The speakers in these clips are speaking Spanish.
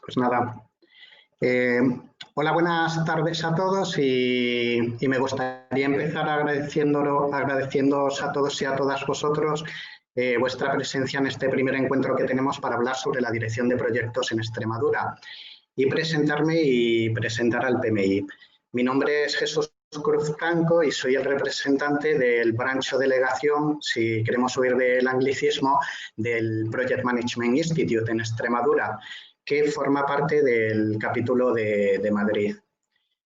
Pues nada, hola, buenas tardes a todos y me gustaría empezar agradeciéndoos a todos y a todas vosotros vuestra presencia en este primer encuentro que tenemos para hablar sobre la dirección de proyectos en Extremadura y presentarme y presentar al PMI. Mi nombre es Jesús Cruz Franco y soy el representante del branch o delegación, si queremos huir del anglicismo, del Project Management Institute en Extremadura, que forma parte del capítulo de Madrid.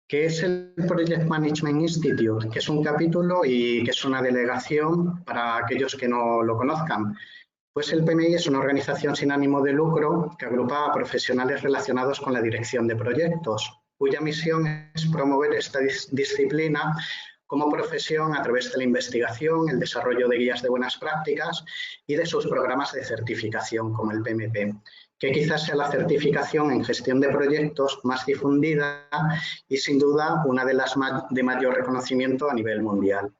¿Qué es el Project Management Institute? Que es un capítulo y que es una delegación para aquellos que no lo conozcan. Pues el PMI es una organización sin ánimo de lucro que agrupa a profesionales relacionados con la dirección de proyectos, cuya misión es promover esta disciplina como profesión a través de la investigación, el desarrollo de guías de buenas prácticas y de sus programas de certificación, como el PMP, que quizás sea la certificación en gestión de proyectos más difundida y sin duda una de las de mayor reconocimiento a nivel mundial.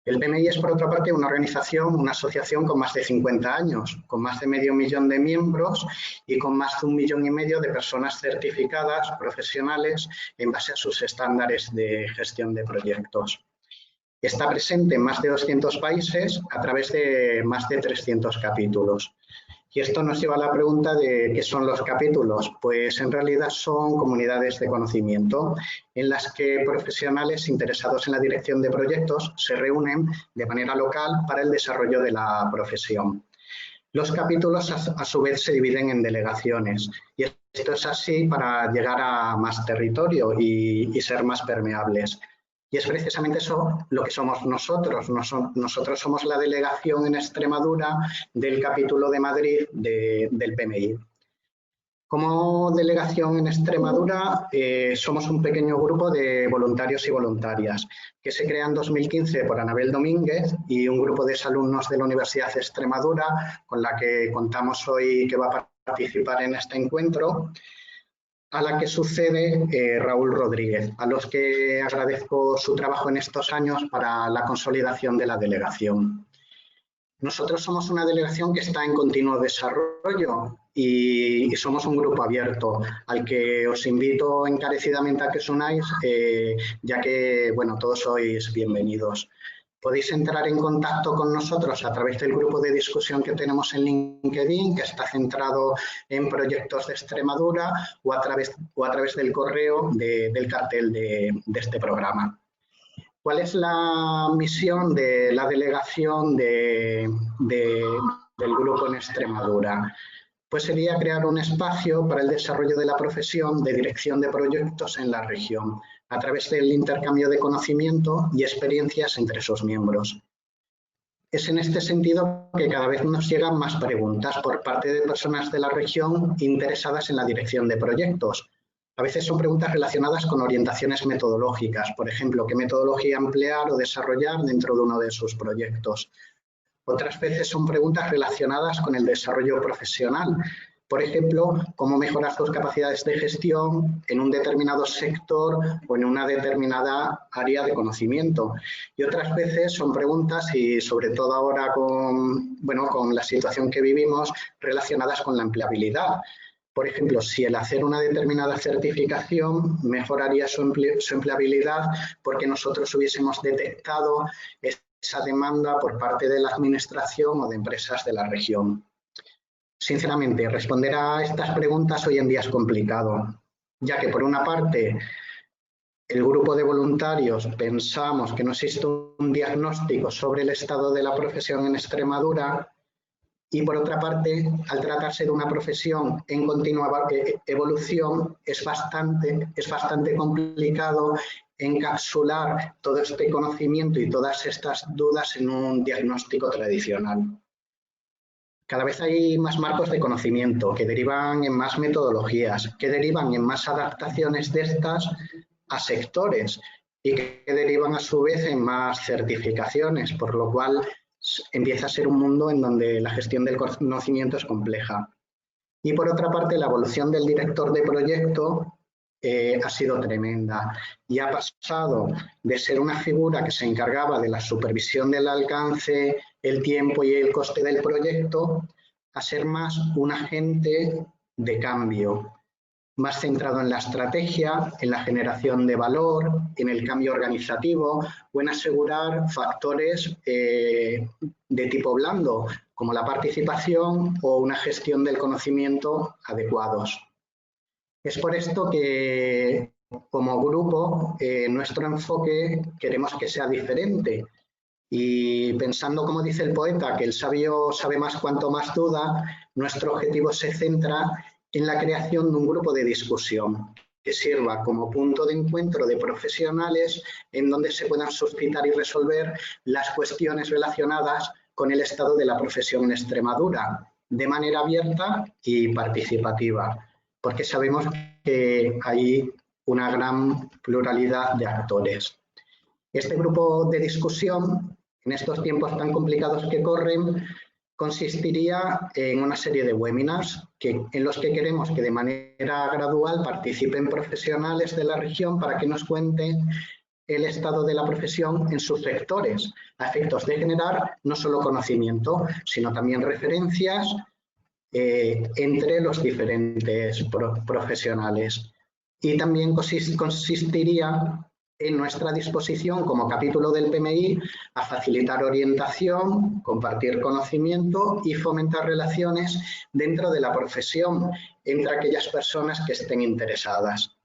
El PMI es, por otra parte, una organización, una asociación con más de 50 años, con más de medio millón de miembros y con más de 1,5 millones de personas certificadas, profesionales, en base a sus estándares de gestión de proyectos. Está presente en más de 200 países a través de más de 300 capítulos. Y esto nos lleva a la pregunta de ¿qué son los capítulos? Pues en realidad son comunidades de conocimiento en las que profesionales interesados en la dirección de proyectos se reúnen de manera local para el desarrollo de la profesión. Los capítulos a su vez se dividen en delegaciones y esto es así para llegar a más territorio y ser más permeables. Y es precisamente eso lo que somos nosotros. Nosotros somos la delegación en Extremadura del capítulo de Madrid del PMI. Como delegación en Extremadura somos un pequeño grupo de voluntarios y voluntarias que se crea en 2015 por Anabel Domínguez y un grupo de exalumnos de la Universidad de Extremadura con la que contamos hoy que va a participar en este encuentro, a la que sucede Raúl Rodríguez, a los que agradezco su trabajo en estos años para la consolidación de la delegación. Nosotros somos una delegación que está en continuo desarrollo y somos un grupo abierto al que os invito encarecidamente a que os unáis, ya que, bueno, todos sois bienvenidos. Podéis entrar en contacto con nosotros a través del grupo de discusión que tenemos en LinkedIn, que está centrado en proyectos de Extremadura, o a través del correo del cartel de este programa. ¿Cuál es la misión de la delegación del grupo en Extremadura? Pues sería crear un espacio para el desarrollo de la profesión de dirección de proyectos en la región, a través del intercambio de conocimiento y experiencias entre sus miembros. Es en este sentido que cada vez nos llegan más preguntas por parte de personas de la región interesadas en la dirección de proyectos. A veces son preguntas relacionadas con orientaciones metodológicas, por ejemplo, qué metodología emplear o desarrollar dentro de uno de sus proyectos. Otras veces son preguntas relacionadas con el desarrollo profesional. Por ejemplo, cómo mejorar tus capacidades de gestión en un determinado sector o en una determinada área de conocimiento. Y otras veces son preguntas, y sobre todo ahora con la situación que vivimos, relacionadas con la empleabilidad. Por ejemplo, si el hacer una determinada certificación mejoraría su empleabilidad porque nosotros hubiésemos detectado esa demanda por parte de la administración o de empresas de la región. Sinceramente, responder a estas preguntas hoy en día es complicado, ya que por una parte el grupo de voluntarios pensamos que no existe un diagnóstico sobre el estado de la profesión en Extremadura y por otra parte, al tratarse de una profesión en continua evolución, es bastante complicado encapsular todo este conocimiento y todas estas dudas en un diagnóstico tradicional. Cada vez hay más marcos de conocimiento que derivan en más metodologías, que derivan en más adaptaciones de estas a sectores y que derivan a su vez en más certificaciones, por lo cual empieza a ser un mundo en donde la gestión del conocimiento es compleja. Y por otra parte, la evolución del director de proyecto ha sido tremenda y ha pasado de ser una figura que se encargaba de la supervisión del alcance, el tiempo y el coste del proyecto a ser más un agente de cambio, más centrado en la estrategia, en la generación de valor, en el cambio organizativo o en asegurar factores de tipo blando, como la participación o una gestión del conocimiento adecuados. Es por esto que, como grupo, nuestro enfoque queremos que sea diferente. Y pensando, como dice el poeta, que el sabio sabe más cuanto más duda, nuestro objetivo se centra en la creación de un grupo de discusión que sirva como punto de encuentro de profesionales en donde se puedan suscitar y resolver las cuestiones relacionadas con el estado de la profesión en Extremadura, de manera abierta y participativa, porque sabemos que hay una gran pluralidad de actores. Este grupo de discusión, en estos tiempos tan complicados que corren, consistiría en una serie de webinars en los que queremos que de manera gradual participen profesionales de la región para que nos cuenten el estado de la profesión en sus sectores, a efectos de generar no solo conocimiento, sino también referencias entre los diferentes profesionales. Y también consistiría en nuestra disposición como capítulo del PMI a facilitar orientación, compartir conocimiento y fomentar relaciones dentro de la profesión entre aquellas personas que estén interesadas.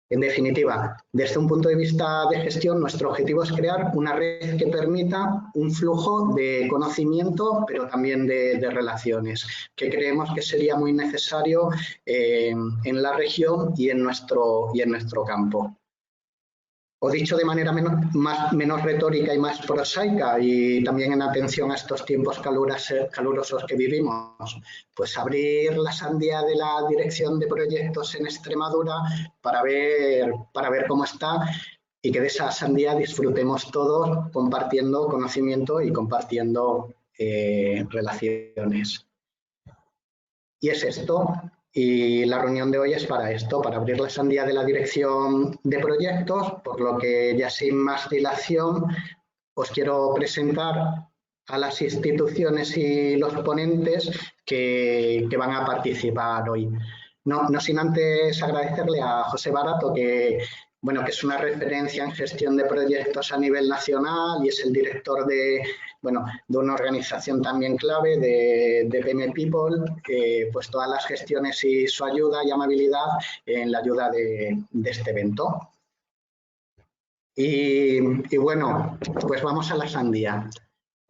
En definitiva, desde un punto de vista de gestión, nuestro objetivo es crear una red que permita un flujo de conocimiento, pero también de relaciones, que creemos que sería muy necesario en la región y en nuestro campo. O dicho de manera menos retórica y más prosaica, y también en atención a estos tiempos calurosos que vivimos, pues abrir la sandía de la dirección de proyectos en Extremadura para ver cómo está y que de esa sandía disfrutemos todos compartiendo conocimiento y compartiendo relaciones. Y es esto. Y la reunión de hoy es para esto, para abrir la sandía de la dirección de proyectos, por lo que ya sin más dilación os quiero presentar a las instituciones y los ponentes que van a participar hoy. No sin antes agradecerle a José Barato, que es una referencia en gestión de proyectos a nivel nacional y es el director de una organización también clave de PM People, pues todas las gestiones y su ayuda y amabilidad en la ayuda de este evento. Y bueno, pues vamos a la sandía.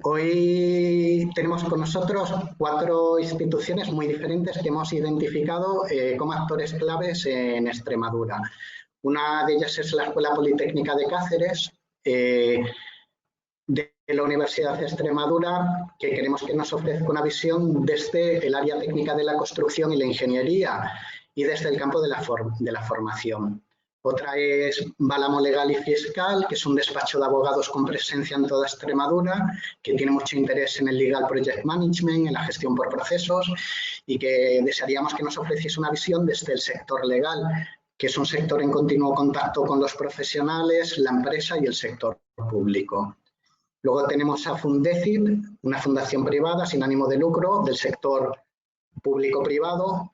Hoy tenemos con nosotros 4 instituciones muy diferentes que hemos identificado como actores claves en Extremadura. Una de ellas es la Escuela Politécnica de Cáceres, de la Universidad de Extremadura, que queremos que nos ofrezca una visión desde el área técnica de la construcción y la ingeniería y desde el campo de la formación. Otra es Bálamo Legal y Fiscal, que es un despacho de abogados con presencia en toda Extremadura, que tiene mucho interés en el Legal Project Management, en la gestión por procesos, y que desearíamos que nos ofreciese una visión desde el sector legal, que es un sector en continuo contacto con los profesionales, la empresa y el sector público. Luego tenemos a Fundecid, una fundación privada sin ánimo de lucro del sector público-privado,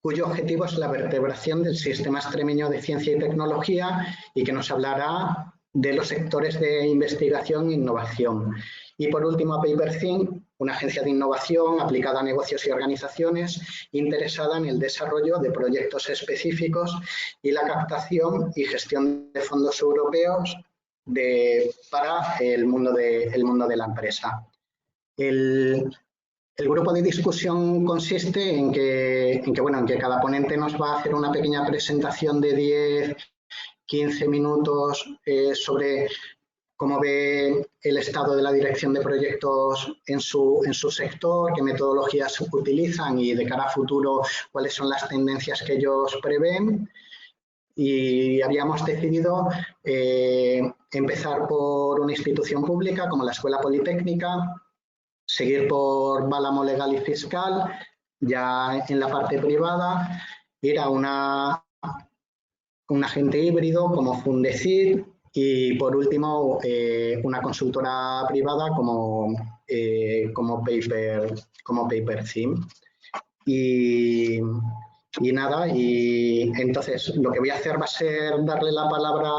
cuyo objetivo es la vertebración del sistema extremeño de ciencia y tecnología y que nos hablará de los sectores de investigación e innovación. Y por último, a PaperThink, una agencia de innovación aplicada a negocios y organizaciones interesada en el desarrollo de proyectos específicos y la captación y gestión de fondos europeos para el mundo de la empresa. El grupo de discusión consiste en que cada ponente nos va a hacer una pequeña presentación de 10-15 minutos sobre cómo ve el estado de la dirección de proyectos en su sector, qué metodologías utilizan y de cara a futuro cuáles son las tendencias que ellos prevén. Y habíamos decidido empezar por una institución pública como la Escuela Politécnica, seguir por Bálamo Legal y Fiscal, ya en la parte privada, ir a un agente híbrido como Fundecid y por último una consultora privada como PaperThink. Y Y nada, y entonces lo que voy a hacer va a ser darle la palabra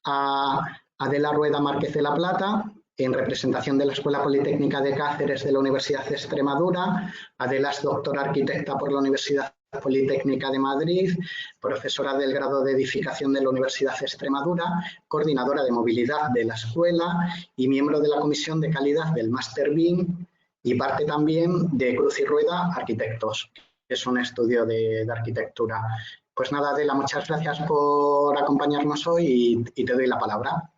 a Adela Rueda Márquez de la Plata, en representación de la Escuela Politécnica de Cáceres de la Universidad de Extremadura. Adela es doctora arquitecta por la Universidad Politécnica de Madrid, profesora del grado de edificación de la Universidad de Extremadura, coordinadora de movilidad de la escuela y miembro de la Comisión de Calidad del Máster BIM y parte también de Cruz y Rueda Arquitectos, que es un estudio de arquitectura. Pues nada, Adela, muchas gracias por acompañarnos hoy y te doy la palabra.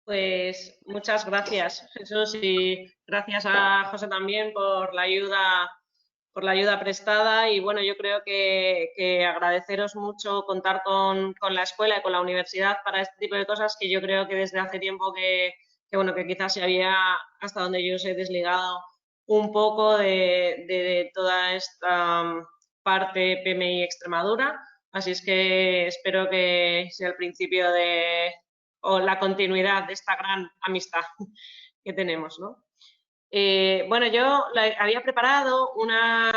Pues muchas gracias, Jesús, y gracias a José también por la ayuda prestada. Y bueno, yo creo que agradeceros mucho contar con la escuela y con la universidad para este tipo de cosas, que yo creo que desde hace tiempo que quizás se había, hasta donde yo os he desligado un poco de toda esta parte PMI Extremadura. Así es que espero que sea el principio o la continuidad de esta gran amistad que tenemos, ¿no? Bueno, yo había preparado una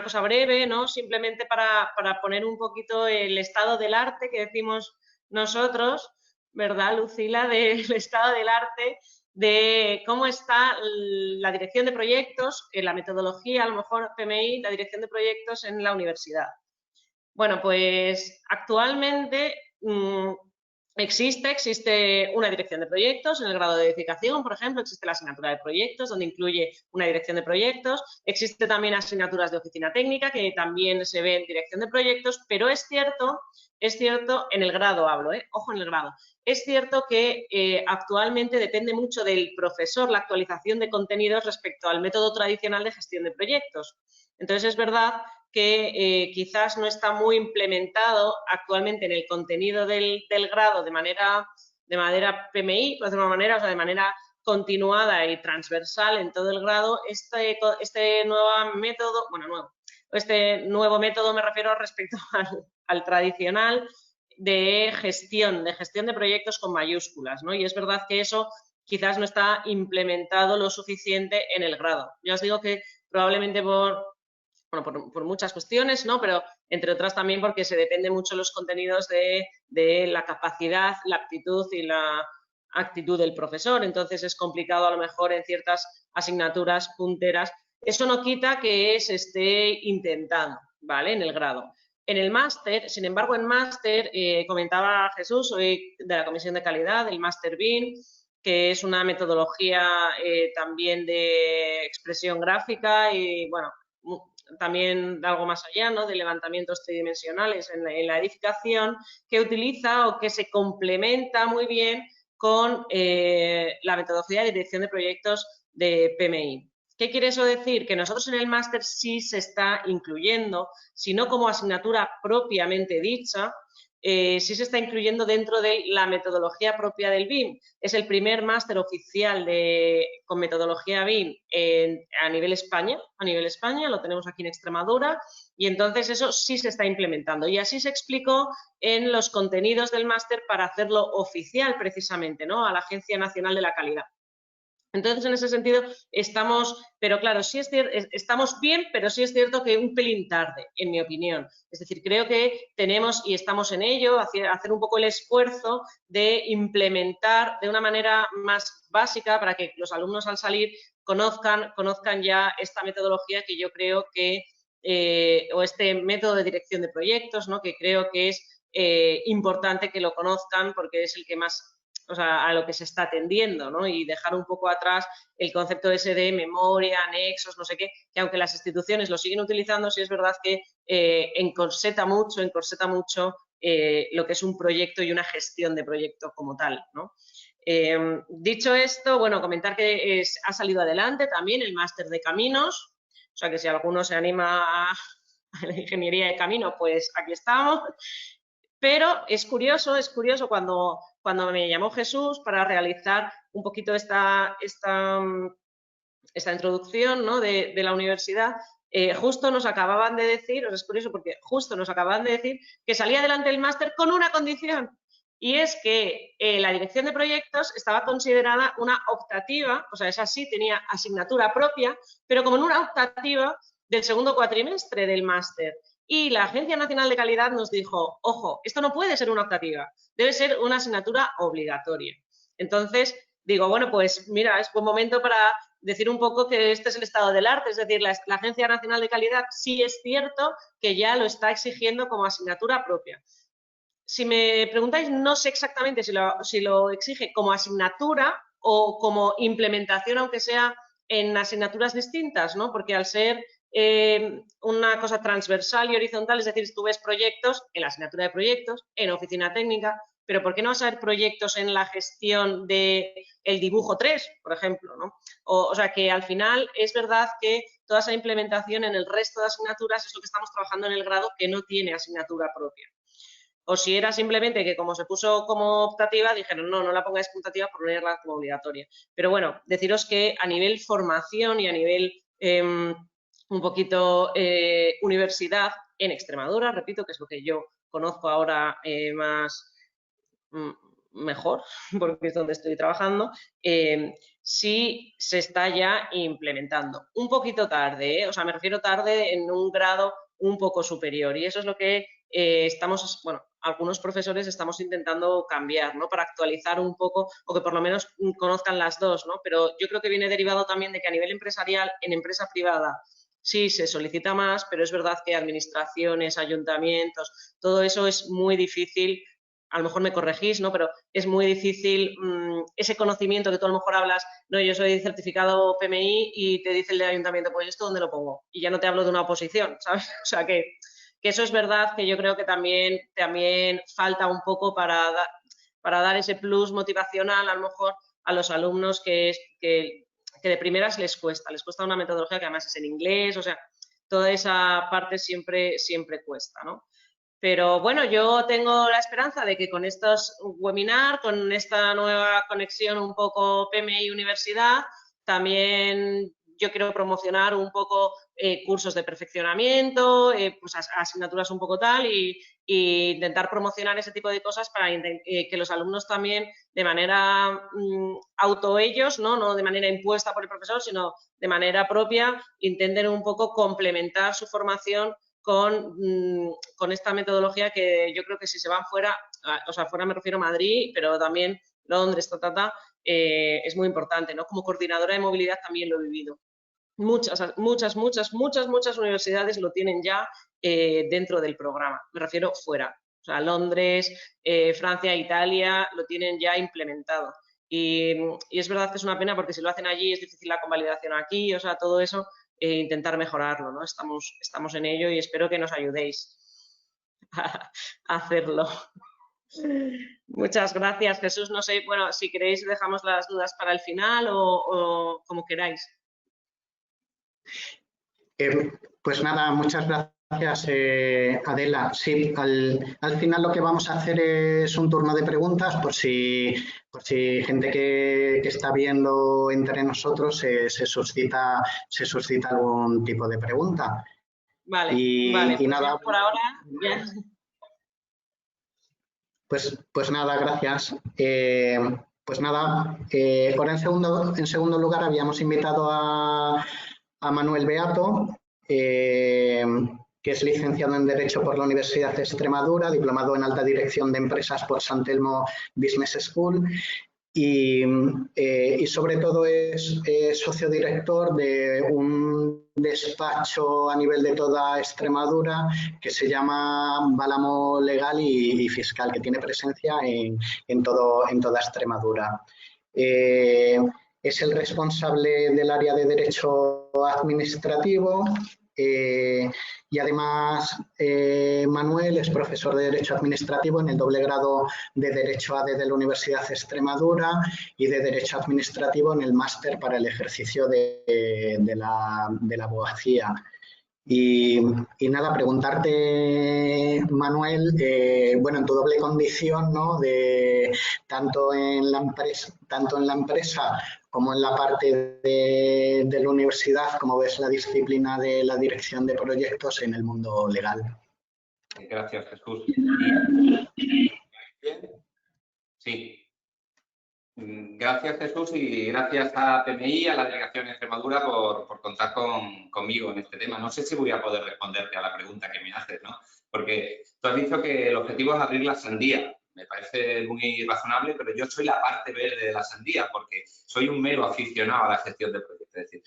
cosa breve, ¿no? Simplemente para poner un poquito el estado del arte que decimos nosotros, ¿verdad, Lucila? Del estado del arte, de cómo está la dirección de proyectos, la metodología, a lo mejor PMI, la dirección de proyectos en la universidad. Bueno, pues actualmente existe una dirección de proyectos en el grado de edificación, por ejemplo, existe la asignatura de proyectos, donde incluye una dirección de proyectos, existe también asignaturas de oficina técnica, que también se ve en dirección de proyectos, pero es cierto, en el grado hablo, ojo en el grado, es cierto que actualmente depende mucho del profesor la actualización de contenidos respecto al método tradicional de gestión de proyectos. Entonces, es verdad que quizás no está muy implementado actualmente en el contenido del grado de manera PMI, por decirlo de una manera, o sea, de manera continuada y transversal en todo el grado, este nuevo método, este nuevo método me refiero respecto al tradicional de gestión de proyectos con mayúsculas, ¿no? Y es verdad que eso quizás no está implementado lo suficiente en el grado. Ya os digo que probablemente por muchas cuestiones, ¿no? Pero entre otras también porque se depende mucho los contenidos de la capacidad, la aptitud y la actitud del profesor. Entonces es complicado a lo mejor en ciertas asignaturas punteras. Eso no quita que se esté intentando, ¿vale? En el grado. En el máster, sin embargo, en máster, comentaba Jesús, soy de la Comisión de Calidad, del Máster BIM, que es una metodología también de expresión gráfica y, bueno, también algo más allá, ¿no? De levantamientos tridimensionales en la edificación, que utiliza o que se complementa muy bien con la metodología de dirección de proyectos de PMI. ¿Qué quiere eso decir? Que nosotros en el máster sí se está incluyendo, si no como asignatura propiamente dicha, sí se está incluyendo dentro de la metodología propia del BIM. Es el primer máster oficial con metodología BIM a nivel España, lo tenemos aquí en Extremadura, y entonces eso sí se está implementando. Y así se explicó en los contenidos del máster para hacerlo oficial precisamente, ¿no? A la Agencia Nacional de la Calidad. Entonces, en ese sentido, estamos, pero claro, sí es cierto, estamos bien, pero sí es cierto que un pelín tarde, en mi opinión. Es decir, creo que tenemos y estamos en ello, hacer un poco el esfuerzo de implementar de una manera más básica para que los alumnos al salir conozcan ya esta metodología que yo creo que, o este método de dirección de proyectos, ¿no? Que creo que es importante que lo conozcan porque es el que más, o sea, a lo que se está atendiendo, ¿no? Y dejar un poco atrás el concepto ese de memoria, anexos, no sé qué, que aunque las instituciones lo siguen utilizando, sí es verdad que encorseta mucho lo que es un proyecto y una gestión de proyecto como tal, ¿no? Dicho esto, bueno, comentar que ha salido adelante también el máster de caminos, o sea que si alguno se anima a la ingeniería de camino, pues aquí estamos. Pero es curioso cuando me llamó Jesús para realizar un poquito esta introducción, ¿no? de la universidad, justo nos acababan de decir, es curioso porque justo nos acababan de decir que salía adelante el máster con una condición, y es que la dirección de proyectos estaba considerada una optativa, o sea, esa sí tenía asignatura propia, pero como en una optativa del segundo cuatrimestre del máster. Y la Agencia Nacional de Calidad nos dijo, ojo, esto no puede ser una optativa, debe ser una asignatura obligatoria. Entonces, digo, bueno, pues mira, es buen momento para decir un poco que este es el estado del arte, es decir, la Agencia Nacional de Calidad sí es cierto que ya lo está exigiendo como asignatura propia. Si me preguntáis, no sé exactamente si lo exige como asignatura o como implementación, aunque sea en asignaturas distintas, ¿no? Porque al ser una cosa transversal y horizontal, es decir, tú ves proyectos en la asignatura de proyectos, en oficina técnica, pero ¿por qué no vas a ver proyectos en la gestión del dibujo 3, por ejemplo, ¿no? O sea, que al final es verdad que toda esa implementación en el resto de asignaturas es lo que estamos trabajando en el grado que no tiene asignatura propia. O si era simplemente que como se puso como optativa, dijeron, no la pongáis como optativa por ponerla como obligatoria. Pero bueno, deciros que a nivel formación y a nivel un poquito universidad en Extremadura, repito, que es lo que yo conozco ahora más mejor, porque es donde estoy trabajando, sí se está ya implementando. Un poquito tarde, o sea, me refiero tarde en un grado un poco superior, y eso es lo que estamos, bueno, algunos profesores estamos intentando cambiar, ¿no? Para actualizar un poco, o que por lo menos conozcan las dos, ¿no? Pero yo creo que viene derivado también de que a nivel empresarial, en empresa privada, sí se solicita más, pero es verdad que administraciones, ayuntamientos, todo eso es muy difícil. A lo mejor me corregís, ¿no? Pero es muy difícil ese conocimiento que tú a lo mejor hablas, no, yo soy certificado PMI y te dice el del ayuntamiento, pues ¿esto dónde lo pongo? Y ya no te hablo de una oposición, ¿sabes? O sea que eso es verdad que yo creo que también falta un poco para dar ese plus motivacional a lo mejor a los alumnos que de primeras les cuesta una metodología que además es en inglés, o sea, toda esa parte siempre cuesta, ¿no? Pero bueno, yo tengo la esperanza de que con estos webinars, con esta nueva conexión un poco PMI Universidad, también yo quiero promocionar un poco cursos de perfeccionamiento, pues asignaturas un poco tal y intentar promocionar ese tipo de cosas para que los alumnos también de manera auto ellos, no de manera impuesta por el profesor, sino de manera propia, intenten un poco complementar su formación con esta metodología que yo creo que si se van fuera, o sea, fuera me refiero a Madrid, pero también Londres, es muy importante, ¿no? Como coordinadora de movilidad también lo he vivido. Muchas universidades lo tienen ya dentro del programa, me refiero fuera. O sea, Londres, Francia, Italia lo tienen ya implementado. Y es verdad que es una pena porque si lo hacen allí es difícil la convalidación aquí, o sea, todo eso, intentar mejorarlo, ¿no? Estamos en ello y espero que nos ayudéis a hacerlo. Muchas gracias, Jesús. No sé, bueno, si queréis dejamos las dudas para el final o como queráis. Pues nada, muchas gracias, Adela. Sí, al final lo que vamos a hacer es un turno de preguntas por si gente que está viendo entre nosotros se suscita algún tipo de pregunta. Vale, y pues nada, por ahora ya. Pues nada, gracias. Pues nada, ahora en segundo lugar habíamos invitado a Manuel Beato, que es licenciado en Derecho por la Universidad de Extremadura, diplomado en Alta Dirección de Empresas por San Telmo Business School y sobre todo es socio director de un despacho a nivel de toda Extremadura que se llama Bálamo Legal y Fiscal, que tiene presencia en toda Extremadura. Es el responsable del área de Derecho Administrativo y además Manuel es profesor de Derecho Administrativo en el doble grado de Derecho AD de la Universidad de Extremadura y de Derecho Administrativo en el máster para el ejercicio de la abogacía. Y nada, preguntarte, Manuel, bueno, en tu doble condición, ¿no? De tanto en la empresa como en la parte de la universidad, ¿cómo ves la disciplina de la dirección de proyectos en el mundo legal? Gracias, Jesús. ¿Bien? Sí. Gracias, Jesús, y gracias a PMI, a la Delegación de Extremadura, por contar conmigo en este tema. No sé si voy a poder responderte a la pregunta que me haces, ¿no? Porque tú has dicho que el objetivo es abrir la sandía. Me parece muy razonable, pero yo soy la parte verde de la sandía, porque soy un mero aficionado a la gestión de proyectos. Es decir,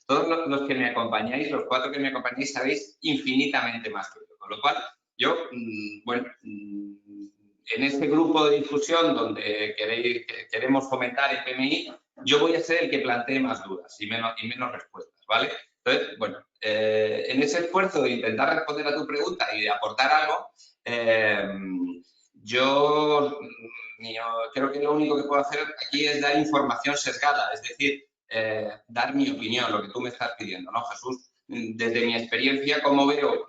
todos los que me acompañáis, los 4 que me acompañáis, sabéis infinitamente más que yo. Con lo cual, yo, bueno, en este grupo de discusión donde queremos fomentar el PMI, yo voy a ser el que plantee más dudas y menos respuestas, ¿vale? Entonces, bueno, en ese esfuerzo de intentar responder a tu pregunta y de aportar algo, yo creo que lo único que puedo hacer aquí es dar información sesgada, es decir, dar mi opinión, lo que tú me estás pidiendo, ¿no, Jesús? Desde mi experiencia, cómo veo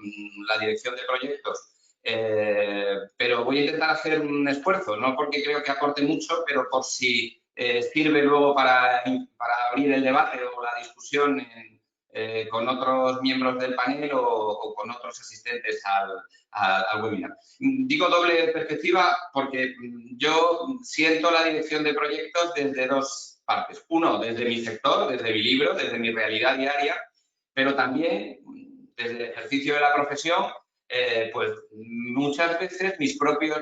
la dirección de proyectos, pero voy a intentar hacer un esfuerzo, no porque creo que aporte mucho, pero por si sirve luego para abrir el debate o la discusión con otros miembros del panel o con otros asistentes al webinar. Digo doble perspectiva porque yo siento la dirección de proyectos desde 2 partes. Uno, desde mi sector, desde mi libro, desde mi realidad diaria, pero también desde el ejercicio de la profesión, pues muchas veces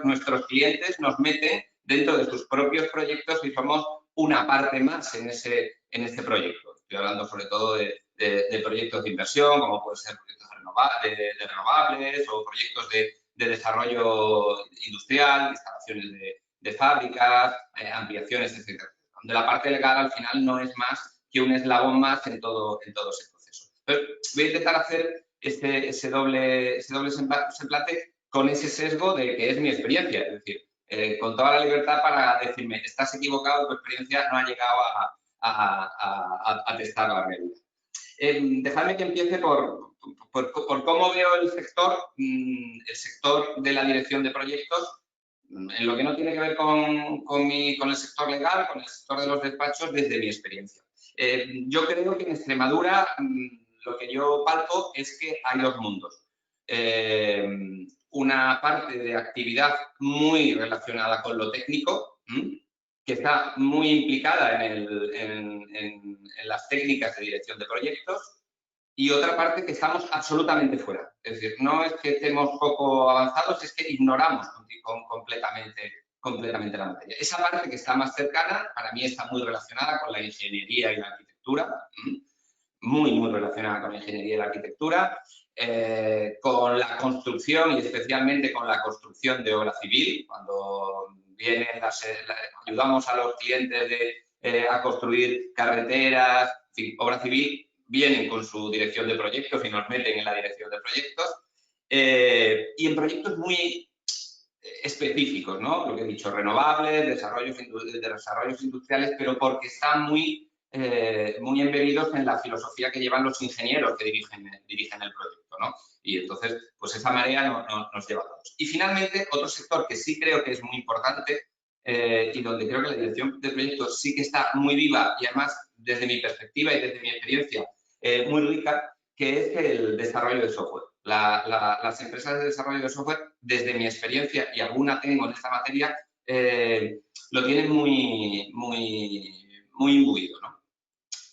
nuestros clientes nos meten dentro de sus propios proyectos y somos una parte más en ese proyecto. Estoy hablando sobre todo de proyectos de inversión, como pueden ser proyectos de renovables o proyectos de desarrollo industrial, instalaciones de fábricas, ampliaciones, etc. Donde la parte legal al final no es más que un eslabón más en todo ese proceso. Entonces, voy a intentar hacer ese doble semblante con ese sesgo de que es mi experiencia, es decir, con toda la libertad para decirme, estás equivocado, tu experiencia no ha llegado a testar la realidad. Dejadme que empiece por cómo veo el sector de la dirección de proyectos, en lo que no tiene que ver con el sector legal, con el sector de los despachos, desde mi experiencia. Yo creo que en Extremadura lo que yo palpo es que hay 2 mundos. Una parte de actividad muy relacionada con lo técnico, que está muy implicada en las técnicas de dirección de proyectos, y otra parte que estamos absolutamente fuera. Es decir, no es que estemos poco avanzados, es que ignoramos completamente la materia. Esa parte que está más cercana, para mí está muy relacionada con la ingeniería y la arquitectura, muy relacionada con la ingeniería y la arquitectura, con la construcción y especialmente con la construcción de obra civil, cuando ayudamos a los clientes a construir carreteras, en fin, obra civil, vienen con su dirección de proyectos y nos meten en la dirección de proyectos, y en proyectos muy específicos, ¿no? Lo que he dicho, renovables, desarrollos industriales, pero porque están muy embebidos en la filosofía que llevan los ingenieros que dirigen el proyecto, ¿no? Y entonces, pues esa marea nos lleva a todos. Y finalmente, otro sector que sí creo que es muy importante y donde creo que la dirección de proyectos sí que está muy viva y además, desde mi perspectiva y desde mi experiencia, muy rica, que es el desarrollo de software. Las empresas de desarrollo de software, desde mi experiencia, y alguna tengo en esta materia, lo tienen muy imbuido, ¿no?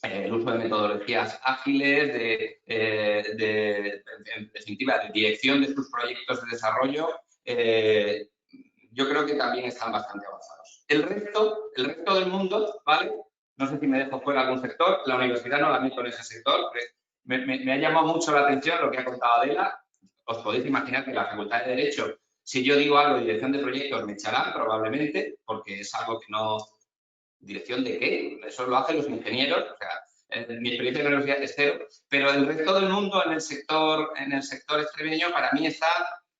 El uso de metodologías ágiles, en definitiva, de dirección de sus proyectos de desarrollo, yo creo que también están bastante avanzados. El resto del mundo, ¿vale? No sé si me dejo fuera algún sector, la universidad no la meto en ese sector, me ha llamado mucho la atención lo que ha contado Adela. Os podéis imaginar que la Facultad de Derecho, si yo digo algo de dirección de proyectos, me echarán probablemente, porque es algo que no... ¿Dirección de qué? Eso lo hacen los ingenieros, o sea, mi experiencia en la universidad es cero, pero el resto del mundo en el sector extremeño para mí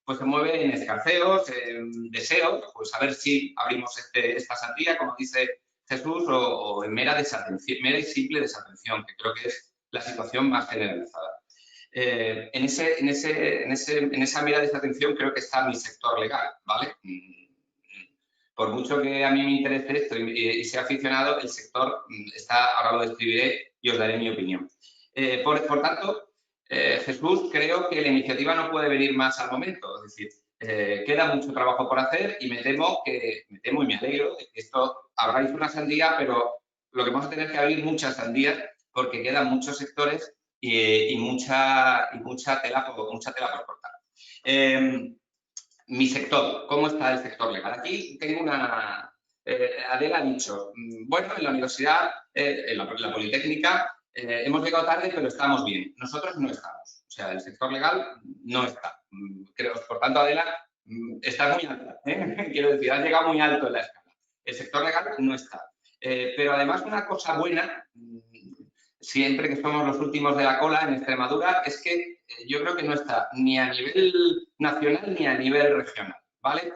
pues se mueve en escarceos, en deseos, pues a ver si abrimos esta sandía, como dice Jesús, o en mera y simple desatención, que creo que es la situación más generalizada. En esa mera desatención creo que está mi sector legal, ¿vale? Por mucho que a mí me interese esto y sea aficionado, el sector está, ahora lo describiré y os daré mi opinión. Por tanto, Jesús, creo que la iniciativa no puede venir más al momento. Es decir, queda mucho trabajo por hacer y me temo y me alegro de que esto abráis una sandía, pero lo que vamos a tener que abrir muchas sandías porque quedan muchos sectores y mucha tela por cortar. Mi sector, ¿cómo está el sector legal? Aquí tengo una... Adela ha dicho, bueno, en la universidad, en la Politécnica, hemos llegado tarde, pero estamos bien. Nosotros no estamos. O sea, el sector legal no está. Por tanto, Adela, está muy alta. Quiero decir, has llegado muy alto en la escala. El sector legal no está. Pero además, una cosa buena, siempre que somos los últimos de la cola en Extremadura, es que yo creo que no está ni a nivel nacional ni a nivel regional, ¿vale?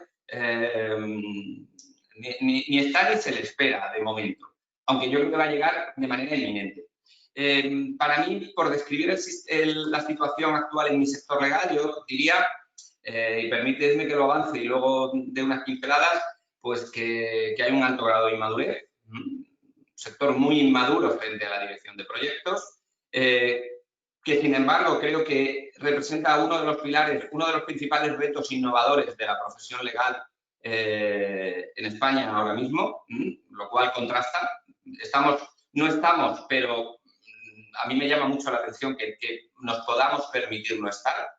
Ni está ni se le espera de momento, aunque yo creo que va a llegar de manera inminente. Para mí, por describir la situación actual en mi sector legal, yo diría, y permíteme que lo avance y luego de unas pinceladas, pues que hay un alto grado de inmadurez, sector muy inmaduro frente a la dirección de proyectos, que sin embargo creo que representa uno de los pilares, uno de los principales retos innovadores de la profesión legal en España ahora mismo, lo cual contrasta. No estamos, pero a mí me llama mucho la atención que nos podamos permitir no estar.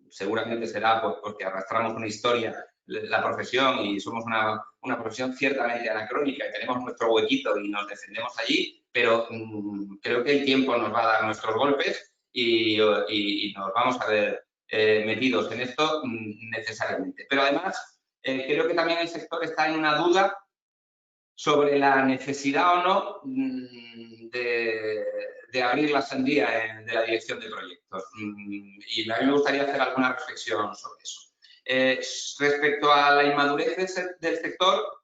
Seguramente será pues, porque arrastramos una historia, la profesión, y somos una profesión ciertamente anacrónica y tenemos nuestro huequito y nos defendemos allí, pero creo que el tiempo nos va a dar nuestros golpes y nos vamos a ver metidos en esto necesariamente. Pero además, creo que también el sector está en una duda sobre la necesidad o no de abrir la sandía de la dirección de proyectos. Y a mí me gustaría hacer alguna reflexión sobre eso. Respecto a la inmadurez del sector,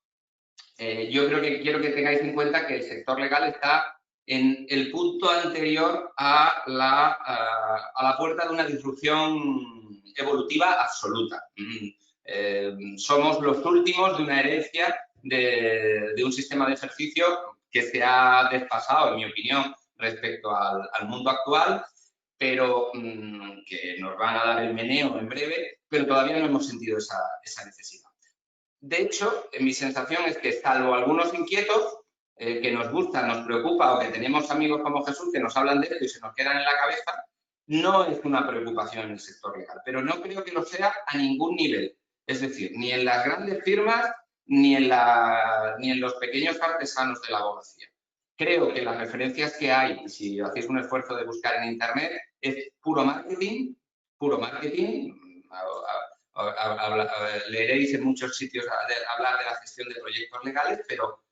yo quiero que tengáis en cuenta que el sector legal está en el punto anterior a la puerta de una disrupción evolutiva absoluta. Somos los últimos de una herencia de un sistema de ejercicio que se ha desfasado, en mi opinión, respecto al mundo actual, pero que nos van a dar el meneo en breve, pero todavía no hemos sentido esa necesidad. De hecho, mi sensación es que, salvo algunos inquietos que nos gustan, nos preocupa, o que tenemos amigos como Jesús que nos hablan de esto y se nos quedan en la cabeza, no es una preocupación en el sector legal, pero no creo que lo sea a ningún nivel. Es decir, ni en las grandes firmas ni en los pequeños artesanos de la abogacía. Creo que las referencias que hay, si hacéis un esfuerzo de buscar en Internet, es puro marketing, leeréis en muchos sitios hablar de la gestión de proyectos legales, pero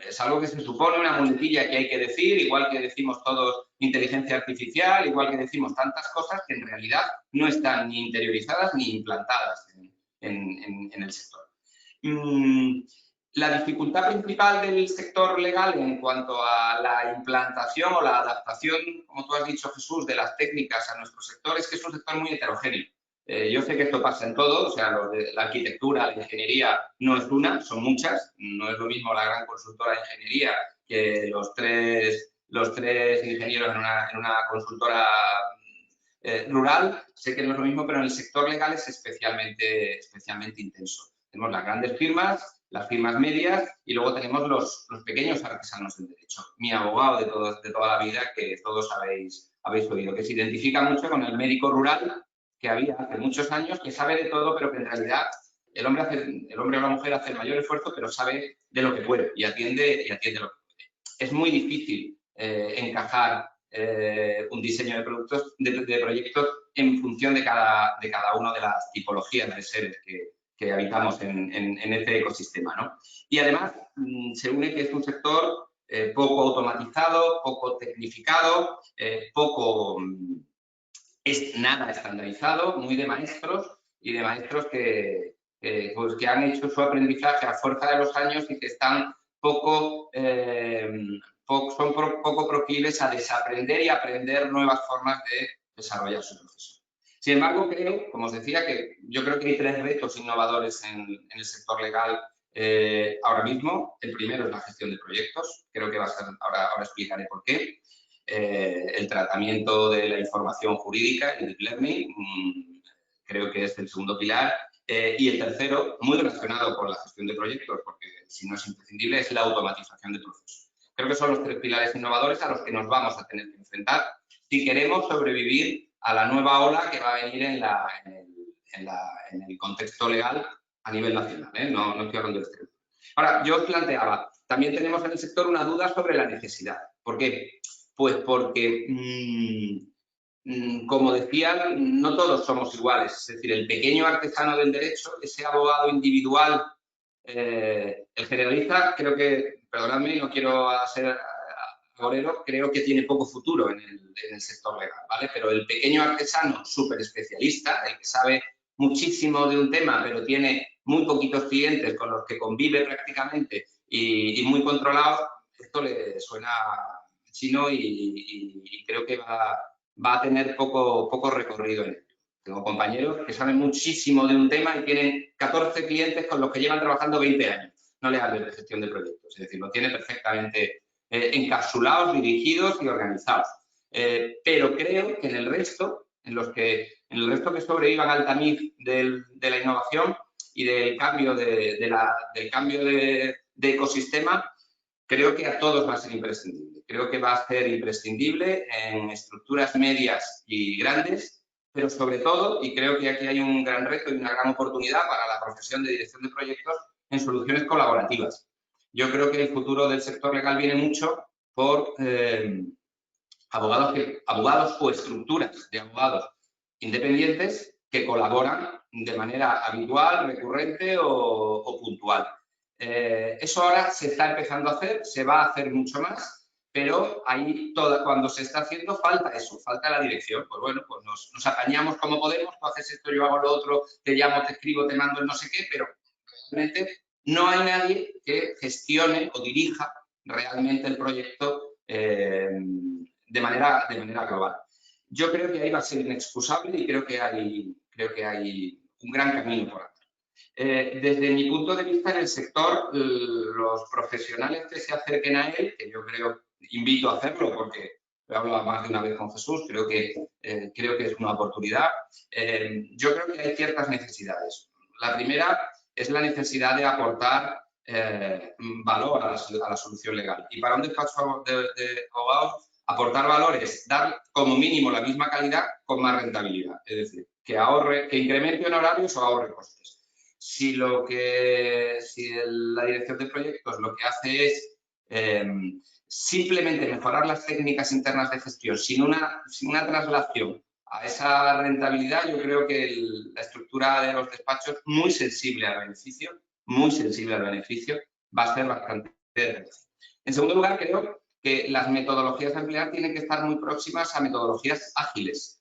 es algo que se supone una muletilla que hay que decir, igual que decimos todos inteligencia artificial, igual que decimos tantas cosas que en realidad no están ni interiorizadas ni implantadas en el sector. La dificultad principal del sector legal en cuanto a la implantación o la adaptación, como tú has dicho, Jesús, de las técnicas a nuestro sector es que es un sector muy heterogéneo. Yo sé que esto pasa en todo, o sea, la arquitectura, la ingeniería no es una, son muchas. No es lo mismo la gran consultora de ingeniería que los tres ingenieros en una consultora rural. Sé que no es lo mismo, pero en el sector legal es especialmente intenso. Tenemos las grandes firmas, las firmas medias y luego tenemos los pequeños artesanos del derecho. Mi abogado de toda la vida, que todos habéis oído, que se identifica mucho con el médico rural que había hace muchos años, que sabe de todo, pero que en realidad el hombre o la mujer hace el mayor esfuerzo, pero sabe de lo que puede y atiende lo que puede. Es muy difícil encajar un diseño de proyectos en función de cada una de las tipologías de seres que habitamos en este ecosistema, ¿no? Y además se une que es un sector poco automatizado, poco tecnificado, es nada estandarizado, muy de maestros y de maestros que han hecho su aprendizaje a fuerza de los años y que están poco proclives a desaprender y aprender nuevas formas de desarrollar su proceso. Sin embargo, como os decía, que yo creo que hay tres retos innovadores en el sector legal ahora mismo. El primero es la gestión de proyectos. Creo que ahora explicaré por qué. El tratamiento de la información jurídica, el deep learning, creo que es el segundo pilar. Y el tercero, muy relacionado con la gestión de proyectos, porque si no es imprescindible, es la automatización de procesos. Creo que son los 3 pilares innovadores a los que nos vamos a tener que enfrentar si queremos sobrevivir a la nueva ola que va a venir en el contexto legal a nivel nacional, ¿eh? No estoy hablando de este. Ahora, yo os planteaba, también tenemos en el sector una duda sobre la necesidad. ¿Por qué? Pues porque, como decían, no todos somos iguales. Es decir, el pequeño artesano del derecho, ese abogado individual, el generalista, creo que, perdonadme, no quiero ser agorero, creo que tiene poco futuro en el sector legal, ¿vale? Pero el pequeño artesano súper especialista, el que sabe muchísimo de un tema, pero tiene muy poquitos clientes con los que convive prácticamente y muy controlado, esto le suena chino y creo que va a tener poco recorrido en ello. Tengo compañeros que saben muchísimo de un tema y tienen 14 clientes con los que llevan trabajando 20 años. No les hables de gestión de proyectos, es decir, lo tienen perfectamente encapsulados, dirigidos y organizados. Pero creo que en el resto que sobrevivan al tamiz de la innovación y del cambio de ecosistema, creo que a todos va a ser imprescindible. Creo que va a ser imprescindible en estructuras medias y grandes, pero sobre todo, y creo que aquí hay un gran reto y una gran oportunidad para la profesión de dirección de proyectos, en soluciones colaborativas. Yo creo que el futuro del sector legal viene mucho por abogados o estructuras de abogados independientes que colaboran de manera habitual, recurrente o puntual. Eso ahora se está empezando a hacer, se va a hacer mucho más, pero ahí cuando se está haciendo falta eso, falta la dirección. Pues bueno, pues nos apañamos como podemos, tú haces esto, yo hago lo otro, te llamo, te escribo, te mando el no sé qué, pero realmente no hay nadie que gestione o dirija realmente el proyecto de manera global. Yo creo que ahí va a ser inexcusable y creo que hay un gran camino por andar. Desde mi punto de vista en el sector, los profesionales que se acerquen a él, que yo invito a hacerlo porque he hablado más de una vez con Jesús, creo que es una oportunidad. Yo creo que hay ciertas necesidades. La primera es la necesidad de aportar valor a la solución legal. Y para un despacho de abogados, aportar valor es dar como mínimo la misma calidad con más rentabilidad. Es decir, que incremente honorarios o ahorre costes. Si la dirección de proyectos lo que hace es simplemente mejorar las técnicas internas de gestión sin una traslación a esa rentabilidad, yo creo que la estructura de los despachos muy sensible al beneficio, va a ser bastante reducida. En segundo lugar, creo que las metodologías a emplear tienen que estar muy próximas a metodologías ágiles.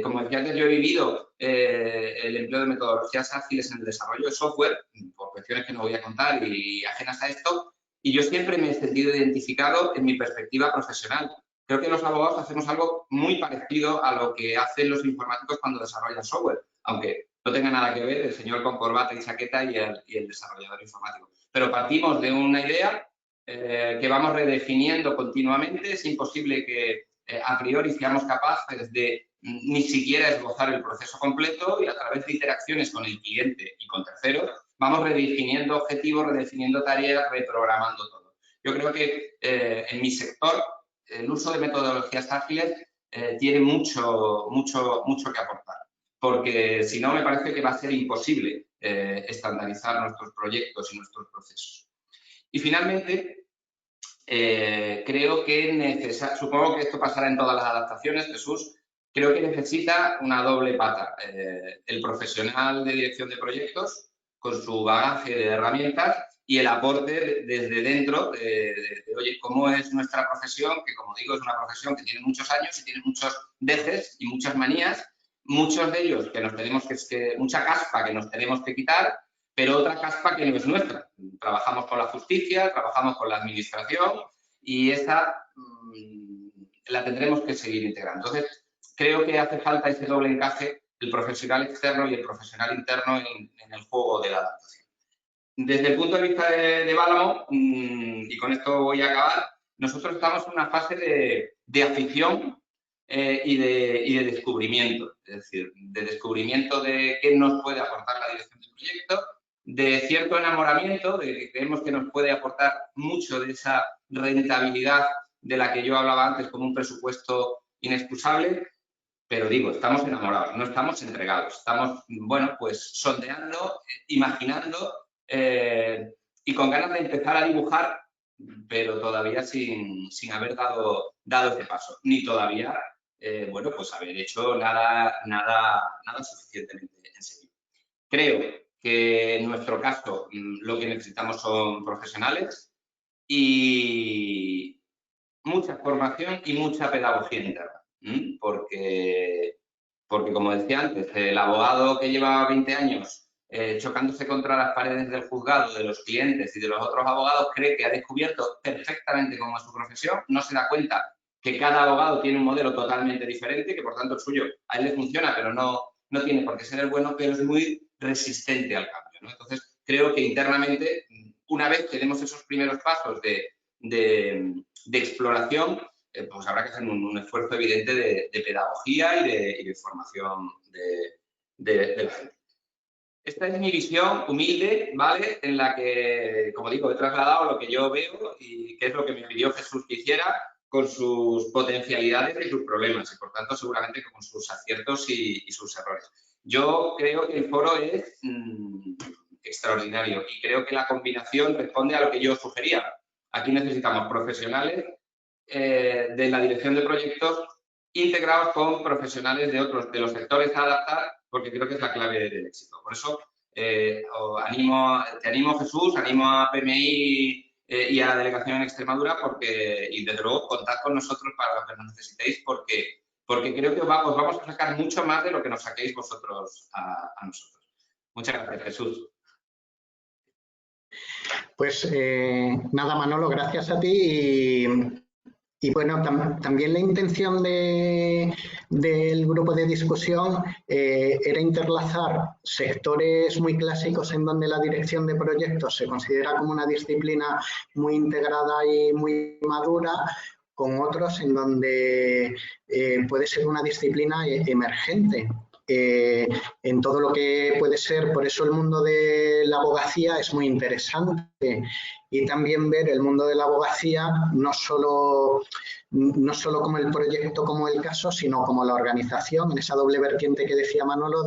Como decía antes, yo he vivido el empleo de metodologías ágiles en el desarrollo de software, por cuestiones que no voy a contar y ajenas a esto, y yo siempre me he sentido identificado en mi perspectiva profesional. Creo que los abogados hacemos algo muy parecido a lo que hacen los informáticos cuando desarrollan software, aunque no tenga nada que ver el señor con corbata y chaqueta y el desarrollador informático. Pero partimos de una idea que vamos redefiniendo continuamente. Es imposible que a priori seamos capaces de ni siquiera esbozar el proceso completo y a través de interacciones con el cliente y con terceros vamos redefiniendo objetivos, redefiniendo tareas, reprogramando todo. Yo creo que en mi sector el uso de metodologías ágiles tiene mucho que aportar, porque si no me parece que va a ser imposible estandarizar nuestros proyectos y nuestros procesos. Y finalmente, creo que supongo que esto pasará en todas las adaptaciones, Jesús, creo que necesita una doble pata. El profesional de dirección de proyectos con su bagaje de herramientas y el aporte desde dentro de oye, cómo es nuestra profesión, que como digo es una profesión que tiene muchos años y tiene muchos dejes y muchas manías, muchos de ellos que nos tenemos mucha caspa que nos tenemos que quitar, pero otra caspa que no es nuestra. Trabajamos con la justicia, trabajamos con la administración y esa la tendremos que seguir integrando. Entonces, creo que hace falta ese doble encaje, el profesional externo y el profesional interno en el juego de la adaptación. Desde el punto de vista de Válamo, y con esto voy a acabar, nosotros estamos en una fase de afición y de descubrimiento, es decir, de descubrimiento de qué nos puede aportar la dirección del proyecto, de cierto enamoramiento, de que creemos que nos puede aportar mucho de esa rentabilidad de la que yo hablaba antes como un presupuesto inexcusable, pero digo, estamos enamorados, no estamos entregados, estamos, bueno, pues sondeando, imaginando y con ganas de empezar a dibujar, pero todavía sin haber dado ese paso, ni todavía, bueno, pues haber hecho nada suficientemente en serio. Creo que en nuestro caso lo que necesitamos son profesionales y mucha formación y mucha pedagogía interna, porque como decía antes, el abogado que lleva 20 años chocándose contra las paredes del juzgado, de los clientes y de los otros abogados, cree que ha descubierto perfectamente cómo es su profesión, no se da cuenta que cada abogado tiene un modelo totalmente diferente, que por tanto el suyo a él le funciona, pero no tiene por qué ser el bueno, pero es muy resistente al cambio, ¿no? Entonces, creo que internamente, una vez que demos esos primeros pasos de exploración, pues habrá que hacer un esfuerzo evidente de pedagogía y de formación de la gente. Esta es mi visión humilde, ¿vale? En la que, como digo, he trasladado lo que yo veo y qué es lo que me pidió Jesús que hiciera con sus potencialidades y sus problemas y, por tanto, seguramente con sus aciertos y sus errores. Yo creo que el foro es extraordinario y creo que la combinación responde a lo que yo sugería. Aquí necesitamos profesionales de la dirección de proyectos integrados con profesionales de los sectores a adaptar, porque creo que es la clave del éxito. Por eso te animo, Jesús, animo a PMI y a la delegación en Extremadura, y desde luego contad con nosotros para lo que nos necesitéis, porque creo que os vamos a sacar mucho más de lo que nos saquéis vosotros a nosotros. Muchas gracias, Jesús. Pues nada, Manolo, gracias a ti y bueno, también la intención del grupo de discusión era interlazar sectores muy clásicos en donde la dirección de proyectos se considera como una disciplina muy integrada y muy madura, con otros en donde puede ser una disciplina emergente. En todo lo que puede ser, por eso el mundo de la abogacía es muy interesante y también ver el mundo de la abogacía no solo como el proyecto, como el caso, sino como la organización, en esa doble vertiente que decía Manolo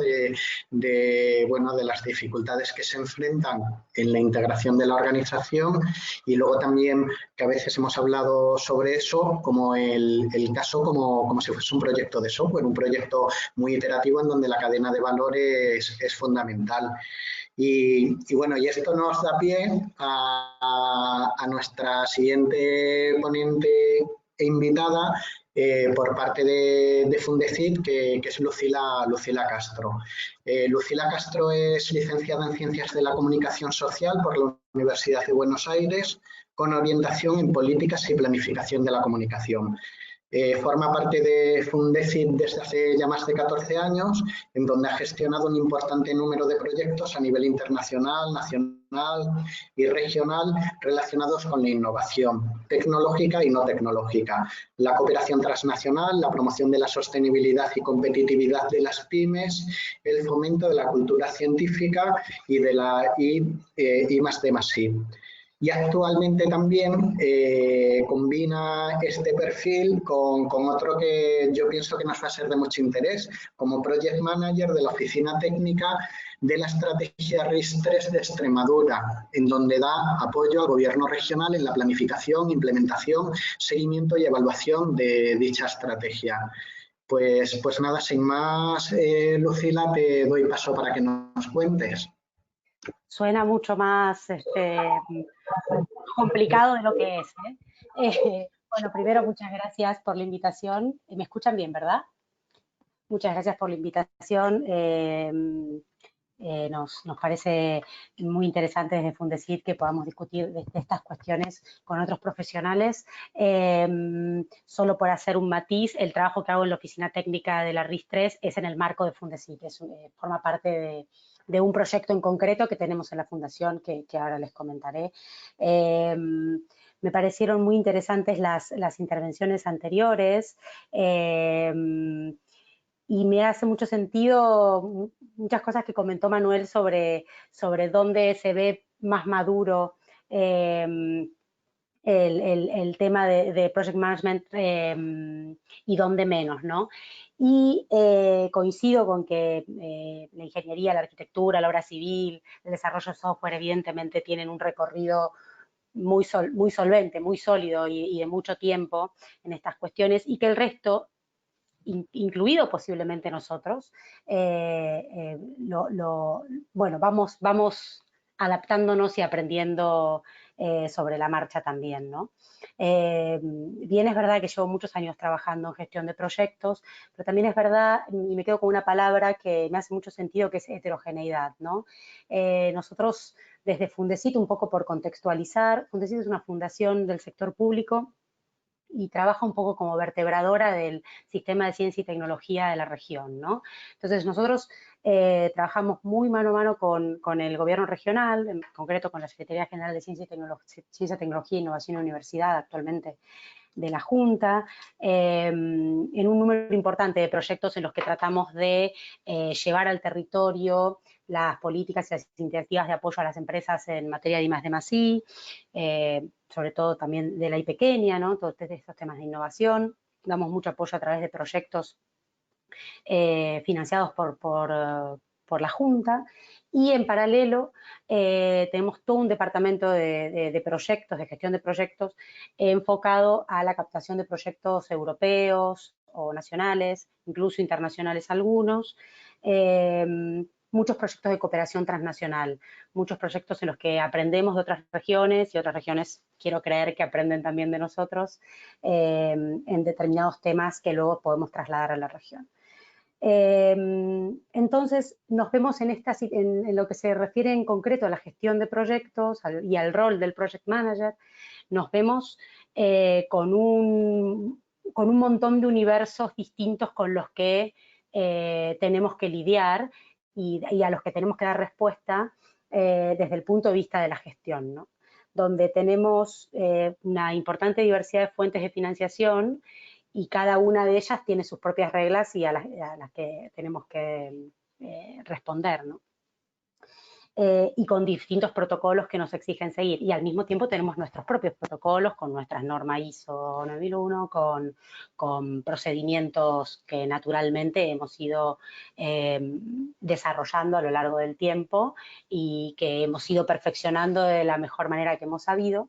bueno, de las dificultades que se enfrentan en la integración de la organización y luego también que a veces hemos hablado sobre eso como el caso como si fuese un proyecto de software, un proyecto muy iterativo en donde la cadena de valor es fundamental. Y bueno, y esto nos da pie a nuestra siguiente ponente e invitada por parte de Fundecid, que es Lucila Castro. Lucila Castro es licenciada en Ciencias de la Comunicación Social por la Universidad de Buenos Aires, con orientación en Políticas y Planificación de la Comunicación. Forma parte de Fundecid desde hace ya más de 14 años, en donde ha gestionado un importante número de proyectos a nivel internacional, nacional y regional relacionados con la innovación tecnológica y no tecnológica, la cooperación transnacional, la promoción de la sostenibilidad y competitividad de las pymes, el fomento de la cultura científica y de la I+D+I. Y actualmente también combina este perfil con otro que yo pienso que nos va a ser de mucho interés, como Project Manager de la Oficina Técnica de la Estrategia RIS3 de Extremadura, en donde da apoyo al Gobierno regional en la planificación, implementación, seguimiento y evaluación de dicha estrategia. Pues nada, sin más, Lucila, te doy paso para que nos cuentes. Suena mucho más complicado de lo que es. Bueno, primero, muchas gracias por la invitación. ¿Me escuchan bien, verdad? Muchas gracias por la invitación. Nos parece muy interesante desde Fundecid que podamos discutir de estas cuestiones con otros profesionales. Solo por hacer un matiz, el trabajo que hago en la oficina técnica de la RIS3 es en el marco de Fundecid, forma parte de un proyecto en concreto que tenemos en la fundación que ahora les comentaré. Me parecieron muy interesantes las intervenciones anteriores y me hace mucho sentido muchas cosas que comentó Manuel sobre dónde se ve más maduro el tema de project management y dónde menos, ¿no? Y coincido con que la ingeniería, la arquitectura, la obra civil, el desarrollo de software, evidentemente tienen un recorrido muy solvente, muy sólido y de mucho tiempo en estas cuestiones, y que el resto, incluido posiblemente nosotros, bueno, vamos adaptándonos y aprendiendo sobre la marcha también, ¿no? Bien, es verdad que llevo muchos años trabajando en gestión de proyectos, pero también es verdad, y me quedo con una palabra que me hace mucho sentido, que es heterogeneidad, ¿no? Nosotros desde Fundesit, un poco por contextualizar, Fundesit es una fundación del sector público y trabaja un poco como vertebradora del sistema de ciencia y tecnología de la región, ¿no? Entonces, nosotros trabajamos muy mano a mano con el gobierno regional, en concreto con la Secretaría General de Ciencia, Tecnología, Innovación y Universidad, actualmente de la Junta, en un número importante de proyectos en los que tratamos de llevar al territorio las políticas y las iniciativas de apoyo a las empresas en materia de I+D+I, sobre todo también de la I pequeña, ¿no? Todos estos temas de innovación. Damos mucho apoyo a través de proyectos financiados por la Junta, y en paralelo tenemos todo un departamento de proyectos, de gestión de proyectos, enfocado a la captación de proyectos europeos o nacionales, incluso internacionales algunos, muchos proyectos de cooperación transnacional, muchos proyectos en los que aprendemos de otras regiones y otras regiones, quiero creer que aprenden también de nosotros en determinados temas que luego podemos trasladar a la región. Entonces, nos vemos en lo que se refiere en concreto a la gestión de proyectos y al rol del project manager, nos vemos con un montón de universos distintos con los que tenemos que lidiar y a los que tenemos que dar respuesta desde el punto de vista de la gestión, ¿no? Donde tenemos una importante diversidad de fuentes de financiación y cada una de ellas tiene sus propias reglas y a las que tenemos que responder, ¿no? Y con distintos protocolos que nos exigen seguir. Y al mismo tiempo tenemos nuestros propios protocolos con nuestras normas ISO 9001, con procedimientos que naturalmente hemos ido desarrollando a lo largo del tiempo y que hemos ido perfeccionando de la mejor manera que hemos sabido.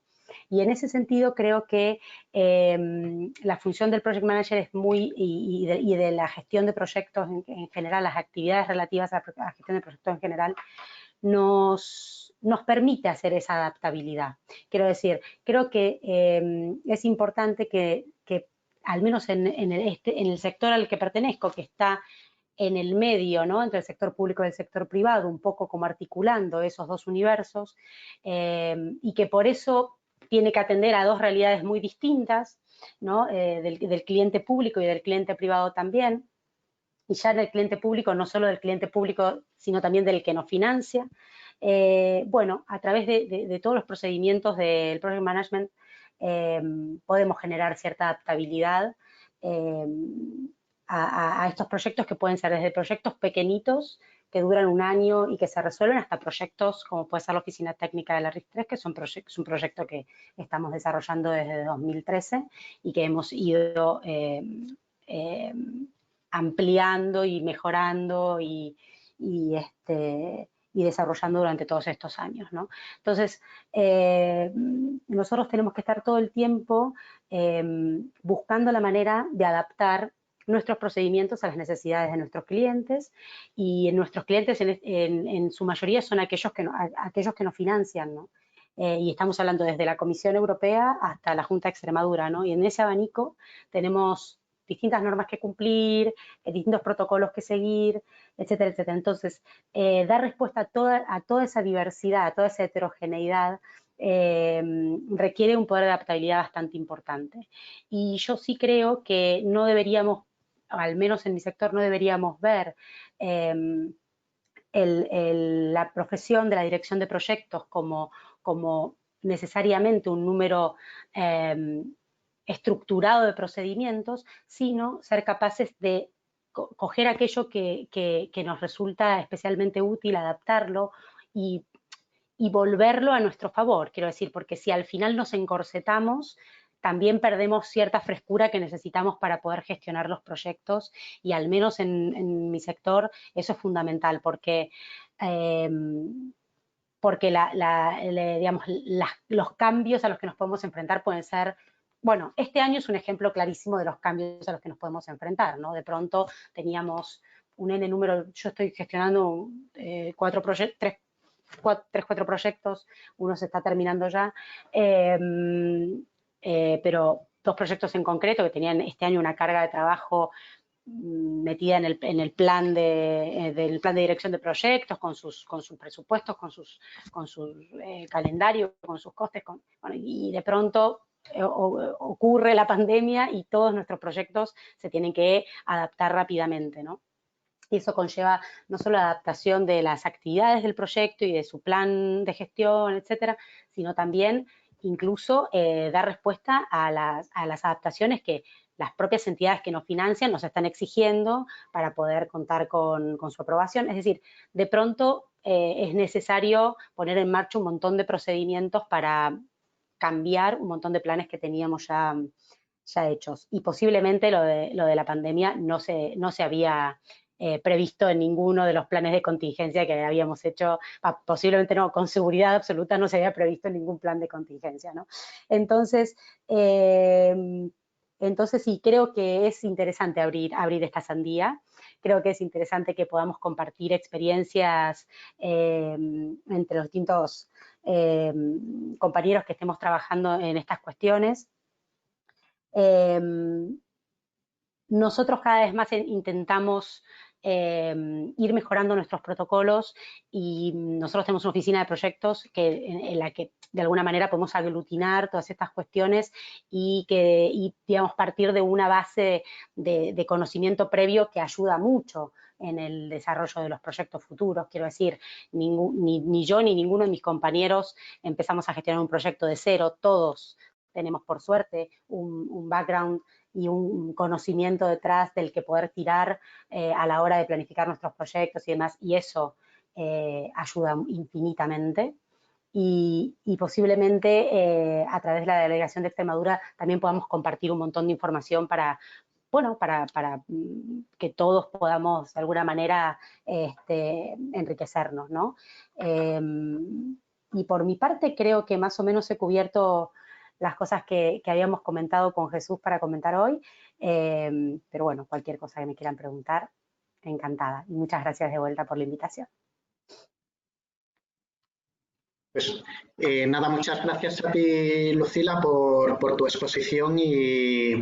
Y en ese sentido creo que la función del Project Manager es y de la gestión de proyectos en general, las actividades relativas a la gestión de proyectos en general, nos permite hacer esa adaptabilidad. Quiero decir, creo que es importante que al menos en el sector al que pertenezco, que está en el medio, ¿no? Entre el sector público y el sector privado, un poco como articulando esos dos universos, y que por eso tiene que atender a dos realidades muy distintas, ¿no? Del cliente público y del cliente privado también, y ya del cliente público, no solo del cliente público, sino también del que nos financia. Bueno, a través de todos los procedimientos del Project Management podemos generar cierta adaptabilidad a estos proyectos, que pueden ser desde proyectos pequeñitos que duran un año y que se resuelven, hasta proyectos como puede ser la Oficina Técnica de la RIS3, que es un proyecto que estamos desarrollando desde 2013 y que hemos ido ampliando y mejorando y desarrollando durante todos estos años, ¿no? Entonces, nosotros tenemos que estar todo el tiempo buscando la manera de adaptar nuestros procedimientos a las necesidades de nuestros clientes, y nuestros clientes en su mayoría son aquellos que nos financian, ¿no? Y estamos hablando desde la Comisión Europea hasta la Junta de Extremadura, ¿no? Y en ese abanico tenemos distintas normas que cumplir, distintos protocolos que seguir, etcétera, etcétera. Entonces, dar respuesta a toda esa diversidad, a toda esa heterogeneidad, requiere un poder de adaptabilidad bastante importante. Y yo sí creo que no deberíamos, al menos en mi sector, no deberíamos ver la profesión de la dirección de proyectos como necesariamente un número estructurado de procedimientos, sino ser capaces de coger aquello que nos resulta especialmente útil, adaptarlo y volverlo a nuestro favor, quiero decir, porque si al final nos encorsetamos, también perdemos cierta frescura que necesitamos para poder gestionar los proyectos, y al menos en mi sector eso es fundamental, porque digamos, los cambios a los que nos podemos enfrentar pueden ser, bueno, este año es un ejemplo clarísimo de los cambios a los que nos podemos enfrentar, ¿no? De pronto teníamos un N número, yo estoy gestionando 4 proyectos, uno se está terminando ya, pero 2 proyectos en concreto que tenían este año una carga de trabajo metida en el plan del plan de dirección de proyectos, con sus presupuestos, con sus calendario, con sus costes, bueno, y de pronto ocurre la pandemia y todos nuestros proyectos se tienen que adaptar rápidamente, ¿no? Y eso conlleva no solo la adaptación de las actividades del proyecto y de su plan de gestión, etcétera, sino también incluso dar respuesta a las adaptaciones que las propias entidades que nos financian nos están exigiendo para poder contar con su aprobación. Es decir, de pronto es necesario poner en marcha un montón de procedimientos para cambiar un montón de planes que teníamos ya hechos. Y posiblemente lo de la pandemia no se había previsto en ninguno de los planes de contingencia que habíamos hecho, posiblemente no, con seguridad absoluta no se había previsto en ningún plan de contingencia, ¿no? Entonces sí, creo que es interesante abrir esta sandía. Creo que es interesante que podamos compartir experiencias entre los distintos compañeros que estemos trabajando en estas cuestiones. Nosotros cada vez más intentamos ir mejorando nuestros protocolos, y nosotros tenemos una oficina de proyectos en la que de alguna manera podemos aglutinar todas estas cuestiones y digamos, partir de una base de conocimiento previo que ayuda mucho en el desarrollo de los proyectos futuros. Quiero decir, ni yo ni ninguno de mis compañeros empezamos a gestionar un proyecto de cero. Todos tenemos, por suerte, un background y un conocimiento detrás del que poder tirar a la hora de planificar nuestros proyectos y demás, y eso ayuda infinitamente. Y posiblemente a través de la Delegación de Extremadura también podamos compartir un montón de información para que todos podamos de alguna manera enriquecernos, ¿no? Y por mi parte creo que más o menos he cubierto las cosas que habíamos comentado con Jesús para comentar hoy, pero bueno, cualquier cosa que me quieran preguntar, encantada. Y muchas gracias de vuelta por la invitación. Pues nada, muchas gracias a ti, Lucila, por tu exposición, y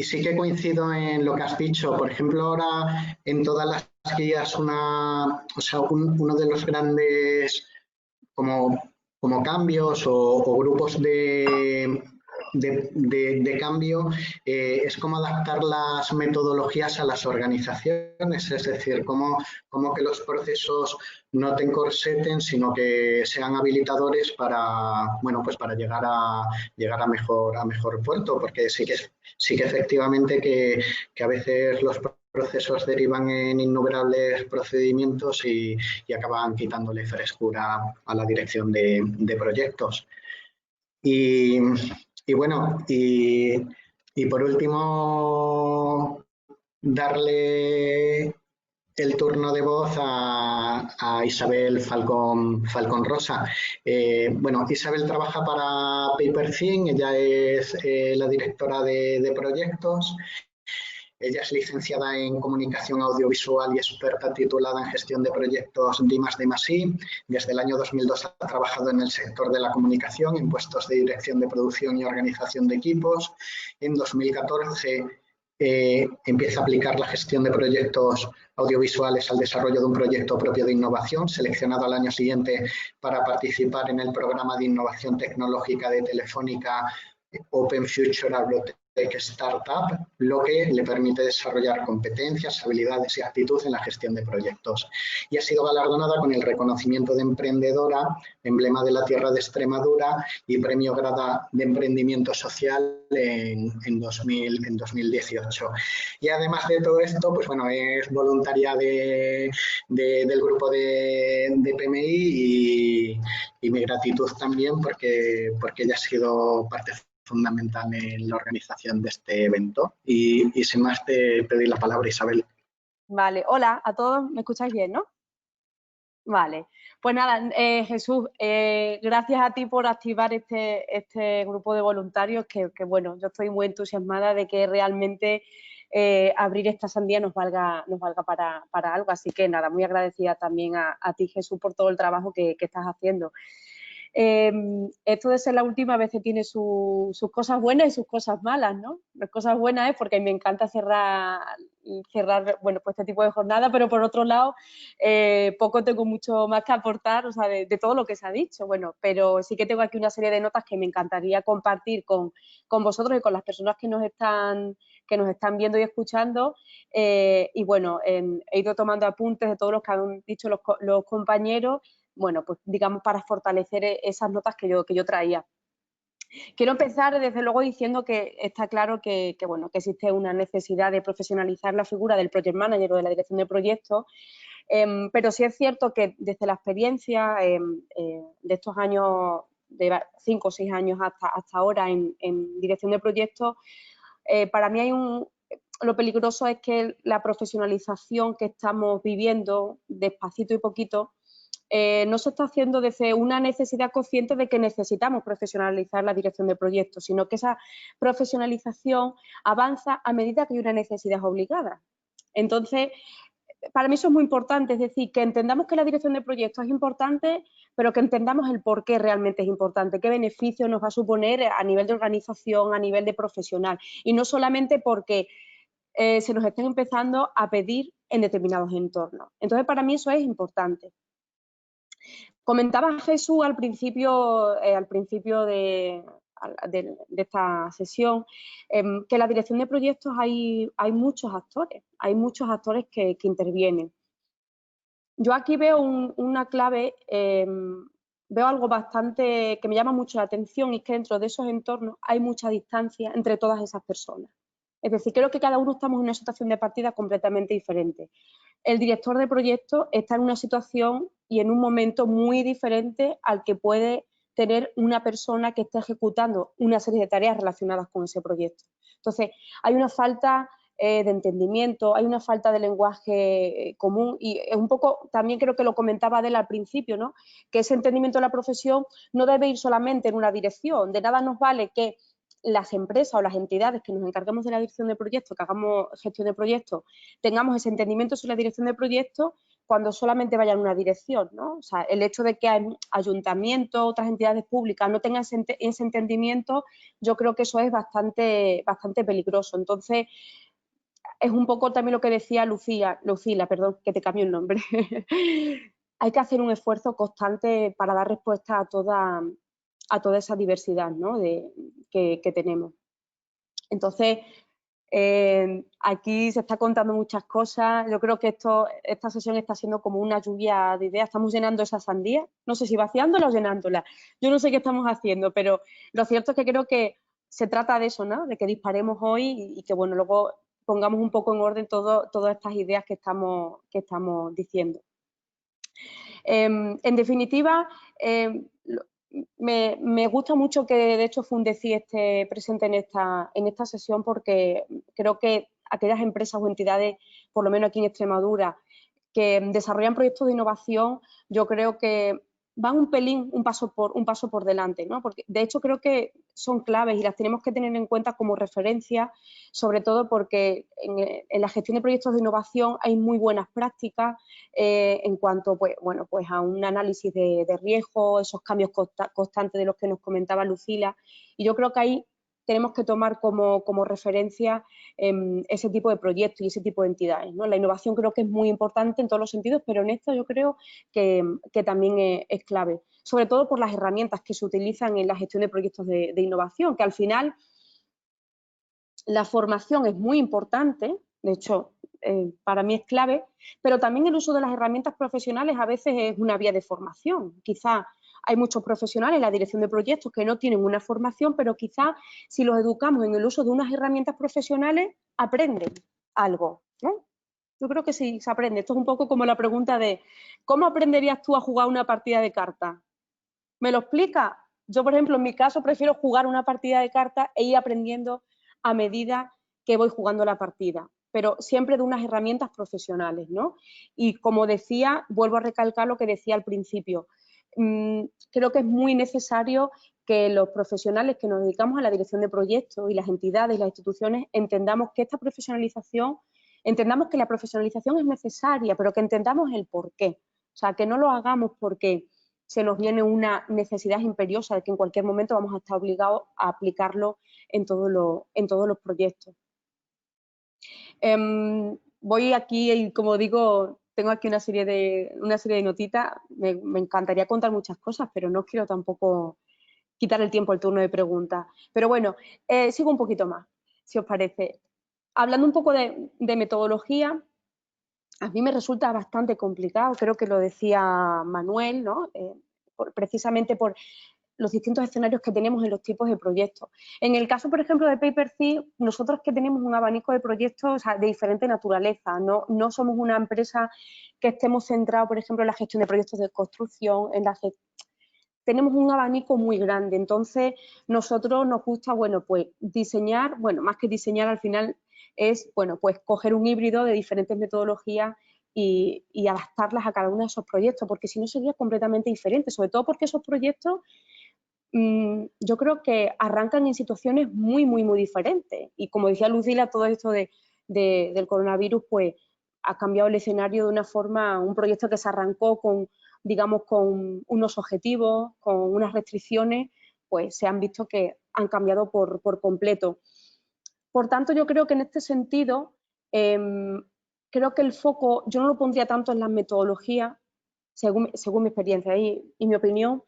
sí que coincido en lo que has dicho. Por ejemplo, ahora en todas las guías uno de los grandes como cambios o grupos de cambio es cómo adaptar las metodologías a las organizaciones, es decir, cómo que los procesos no te encorseten, sino que sean habilitadores para, bueno, pues para llegar a mejor puerto, porque sí que efectivamente que a veces los procesos derivan en innumerables procedimientos y acaban quitándole frescura a la dirección de proyectos. Y bueno, y por último, darle el turno de voz a Isabel Falcón Rosa. Bueno, Isabel trabaja para Paper-Thing, ella es la directora de proyectos. Ella es licenciada en Comunicación Audiovisual y experta titulada en Gestión de Proyectos D+D+I. Desde el año 2002 ha trabajado en el sector de la comunicación en puestos de dirección de producción y organización de equipos. En 2014 empieza a aplicar la gestión de proyectos audiovisuales al desarrollo de un proyecto propio de innovación, seleccionado al año siguiente para participar en el programa de innovación tecnológica de Telefónica Open Future Tech Startup, lo que le permite desarrollar competencias, habilidades y actitud en la gestión de proyectos. Y ha sido galardonada con el reconocimiento de emprendedora, emblema de la Tierra de Extremadura y premio Grada de Emprendimiento Social en 2018. Y además de todo esto, pues bueno, es voluntaria del grupo de PMI y mi gratitud también porque ella ha sido parte fundamental en la organización de este evento. Y sin más te pedir la palabra, Isabel. Vale, hola a todos, ¿me escucháis bien, no? Vale, pues nada, Jesús, gracias a ti por activar este grupo de voluntarios que bueno, yo estoy muy entusiasmada de que realmente abrir esta sandía nos valga para algo, así que nada, muy agradecida también a ti, Jesús, por todo el trabajo que estás haciendo. Esto de ser la última a veces tiene sus cosas buenas y sus cosas malas, ¿no? Las cosas buenas es porque me encanta cerrar bueno, pues este tipo de jornada, pero por otro lado, poco tengo mucho más que aportar, o sea, de todo lo que se ha dicho, bueno, pero sí que tengo aquí una serie de notas que me encantaría compartir con vosotros y con las personas que nos están viendo y escuchando, y bueno, he ido tomando apuntes de todos los que han dicho los compañeros, bueno, pues digamos para fortalecer esas notas que yo traía. Quiero empezar desde luego diciendo que está claro que bueno, que existe una necesidad de profesionalizar la figura del project manager o de la dirección de proyectos, pero sí es cierto que desde la experiencia de estos años, de 5 o 6 años hasta ahora en dirección de proyectos, para mí lo peligroso es que la profesionalización que estamos viviendo despacito y poquito no se está haciendo desde una necesidad consciente de que necesitamos profesionalizar la dirección de proyectos, sino que esa profesionalización avanza a medida que hay una necesidad obligada. Entonces, para mí eso es muy importante, es decir, que entendamos que la dirección de proyectos es importante, pero que entendamos el por qué realmente es importante, qué beneficio nos va a suponer a nivel de organización, a nivel de profesional, y no solamente porque se nos estén empezando a pedir en determinados entornos. Entonces, para mí eso es importante. Comentaba Jesús al principio de esta sesión que en la dirección de proyectos hay muchos actores que intervienen. Yo aquí veo una clave, veo algo bastante que me llama mucho la atención, y es que dentro de esos entornos hay mucha distancia entre todas esas personas. Es decir, creo que cada uno estamos en una situación de partida completamente diferente. El director de proyecto está en una situación y en un momento muy diferente al que puede tener una persona que está ejecutando una serie de tareas relacionadas con ese proyecto. Entonces, hay una falta de entendimiento, hay una falta de lenguaje común, y un poco, también creo que lo comentaba Adela al principio, ¿no? Que ese entendimiento de la profesión no debe ir solamente en una dirección. De nada nos vale que las empresas o las entidades que nos encarguemos de la dirección de proyectos, que hagamos gestión de proyectos, tengamos ese entendimiento sobre la dirección de proyectos cuando solamente vaya en una dirección, ¿no? O sea, el hecho de que ayuntamientos, otras entidades públicas no tengan ese entendimiento, yo creo que eso es bastante peligroso. Entonces, es un poco también lo que decía Lucila, perdón, que te cambio el nombre. Hay que hacer un esfuerzo constante para dar respuesta a toda esa diversidad, ¿no? que tenemos. Entonces, aquí se está contando muchas cosas. Yo creo que esta sesión está siendo como una lluvia de ideas. Estamos llenando esa sandía. No sé si vaciándola o llenándola. Yo no sé qué estamos haciendo, pero lo cierto es que creo que se trata de eso, ¿no? De que disparemos hoy y que, bueno, luego pongamos un poco en orden todas estas ideas que estamos diciendo. En definitiva, me gusta mucho que de hecho Fundeci esté presente en esta sesión, porque creo que aquellas empresas o entidades, por lo menos aquí en Extremadura, que desarrollan proyectos de innovación, yo creo que van un paso por delante, ¿no? Porque de hecho creo que son claves y las tenemos que tener en cuenta como referencia, sobre todo porque en la gestión de proyectos de innovación hay muy buenas prácticas en cuanto pues a un análisis de riesgo, esos cambios constantes de los que nos comentaba Lucila, y yo creo que ahí tenemos que tomar como referencia ese tipo de proyectos y ese tipo de entidades, ¿no? La innovación creo que es muy importante en todos los sentidos, pero en esto yo creo que también es clave, sobre todo por las herramientas que se utilizan en la gestión de proyectos de innovación, que al final la formación es muy importante, de hecho, para mí es clave, pero también el uso de las herramientas profesionales a veces es una vía de formación. Quizá hay muchos profesionales en la dirección de proyectos que no tienen una formación, pero quizá si los educamos en el uso de unas herramientas profesionales, aprenden algo, ¿no? Yo creo que sí se aprende. Esto es un poco como la pregunta de ¿cómo aprenderías tú a jugar una partida de cartas? ¿Me lo explica? Yo, por ejemplo, en mi caso prefiero jugar una partida de cartas e ir aprendiendo a medida que voy jugando la partida, pero siempre de unas herramientas profesionales, ¿no? Y como decía, vuelvo a recalcar lo que decía al principio, creo que es muy necesario que los profesionales que nos dedicamos a la dirección de proyectos y las entidades y las instituciones entendamos que esta profesionalización, entendamos que la profesionalización es necesaria, pero que entendamos el porqué. O sea, que no lo hagamos porque se nos viene una necesidad imperiosa de que en cualquier momento vamos a estar obligados a aplicarlo en todos los proyectos. Voy aquí y, como digo, tengo aquí una serie de notitas. Me encantaría contar muchas cosas, pero no quiero tampoco quitar el tiempo al turno de preguntas. Pero bueno, sigo un poquito más, si os parece. Hablando un poco de metodología, a mí me resulta bastante complicado, creo que lo decía Manuel, ¿no? Precisamente por los distintos escenarios que tenemos en los tipos de proyectos. En el caso, por ejemplo, de Paper.Thief, nosotros que tenemos un abanico de proyectos, o sea, de diferente naturaleza, no somos una empresa que estemos centrados, por ejemplo, en la gestión de proyectos de construcción, tenemos un abanico muy grande, entonces nosotros nos gusta, bueno, pues diseñar, bueno, más que diseñar al final es, bueno, pues coger un híbrido de diferentes metodologías y adaptarlas a cada uno de esos proyectos, porque si no sería completamente diferente, sobre todo porque esos proyectos yo creo que arrancan en situaciones muy, muy, muy diferentes. Y como decía Lucila, todo esto del coronavirus, pues ha cambiado el escenario de una forma, un proyecto que se arrancó con, digamos, con unos objetivos, con unas restricciones, pues se han visto que han cambiado por completo. Por tanto, yo creo que en este sentido, creo que el foco, yo no lo pondría tanto en las metodologías, según mi experiencia y mi opinión,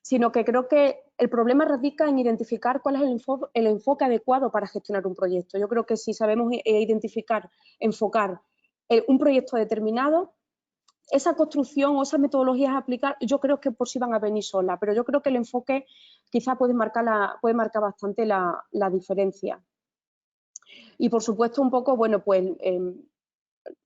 sino que creo que el problema radica en identificar cuál es el enfoque adecuado para gestionar un proyecto. Yo creo que si sabemos identificar, enfocar un proyecto determinado, esa construcción o esas metodologías a aplicar, yo creo que por sí van a venir solas, pero yo creo que el enfoque quizá puede marcar bastante la diferencia. Y por supuesto un poco, bueno, pues